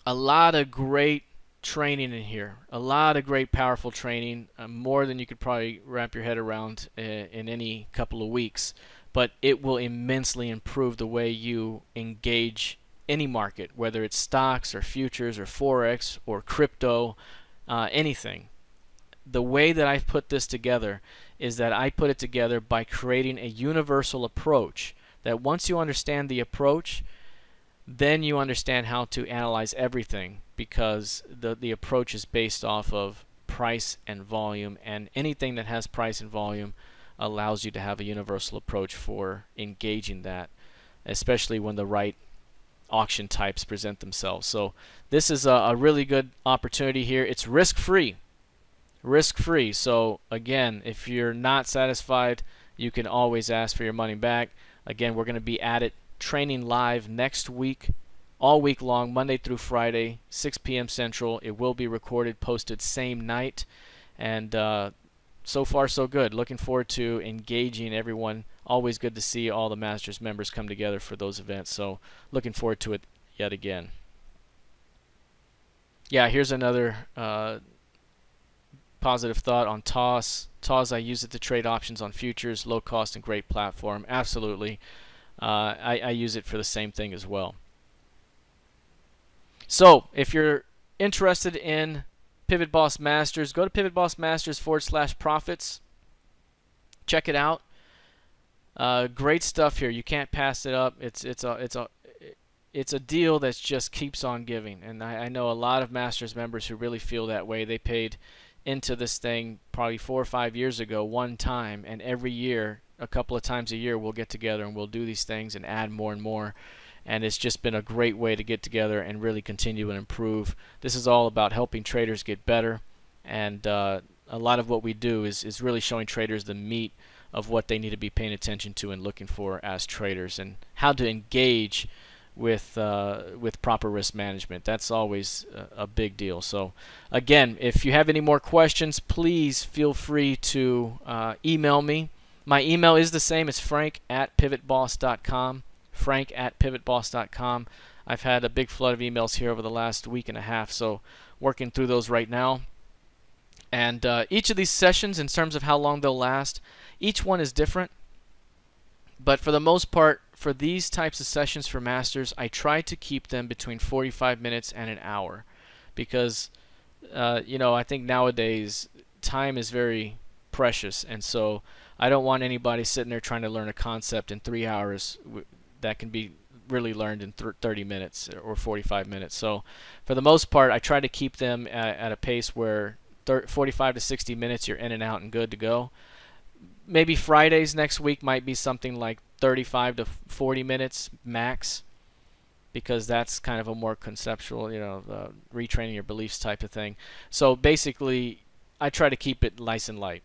a lot of great training in here. A lot of great powerful training, more than you could probably wrap your head around in any couple of weeks. But it will immensely improve the way you engage any market, whether it's stocks or futures or Forex or crypto, anything. The way that I've put this together is that I put it together by creating a universal approach, that once you understand the approach, then you understand how to analyze everything, because the approach is based off of price and volume, and anything that has price and volume allows you to have a universal approach for engaging that, especially when the right auction types present themselves. So this is a really good opportunity here. It's risk-free. Risk-free. So again, if you're not satisfied, you can always ask for your money back. Again, we're going to be at it training live next week, all week long, Monday through Friday, 6 p.m. Central. It will be recorded, posted same night, and so far so good. Looking forward to engaging everyone. Always good to see all the Masters members come together for those events, so looking forward to it yet again. Yeah, here's another positive thought on TOS. TOS, I use it to trade options on futures, low cost and great platform. Absolutely. I use it for the same thing as well. So if you're interested in PivotBoss Masters, go to pivotbossmasters.com/profits. Check it out. Great stuff here. You can't pass it up. It's a deal that just keeps on giving, and I know a lot of Masters members who really feel that way. They paid into this thing probably 4 or 5 years ago one time, and every year, a couple of times a year, we'll get together and we'll do these things and add more and more, and it's just been a great way to get together and really continue and improve. This is all about helping traders get better, and a lot of what we do is really showing traders the meat of what they need to be paying attention to and looking for as traders, and how to engage with proper risk management. That's always a big deal. So again, if you have any more questions, please feel free to email me. My email is the same as frank@pivotboss.com. frank@pivotboss.com. I've had a big flood of emails here over the last week and a half, so working through those right now. And each of these sessions, in terms of how long they'll last, each one is different. But for the most part, for these types of sessions for Masters, I try to keep them between 45 minutes and an hour, because you know, I think nowadays time is very precious, and so I don't want anybody sitting there trying to learn a concept in 3 hours that can be really learned in 30 minutes or 45 minutes. So for the most part, I try to keep them at a pace where 45 to 60 minutes you're in and out and good to go. Maybe Fridays next week might be something like 35 to 40 minutes max, because that's kind of a more conceptual, you know, retraining your beliefs type of thing. So basically, I try to keep it nice and light.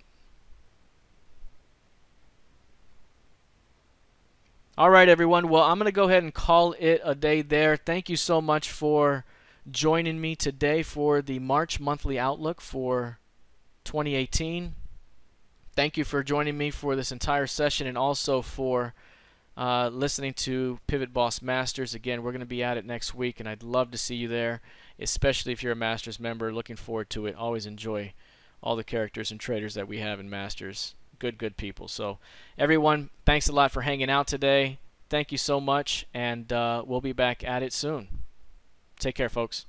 All right, everyone. Well, I'm going to go ahead and call it a day there. Thank you so much for joining me today for the March monthly outlook for 2018. Thank you for joining me for this entire session, and also for listening to PivotBoss Masters. Again, we're going to be at it next week, and I'd love to see you there, especially if you're a Masters member. Looking forward to it. Always enjoy all the characters and traders that we have in Masters. Good people. So everyone, thanks a lot for hanging out today. Thank you so much, and we'll be back at it soon. Take care, folks.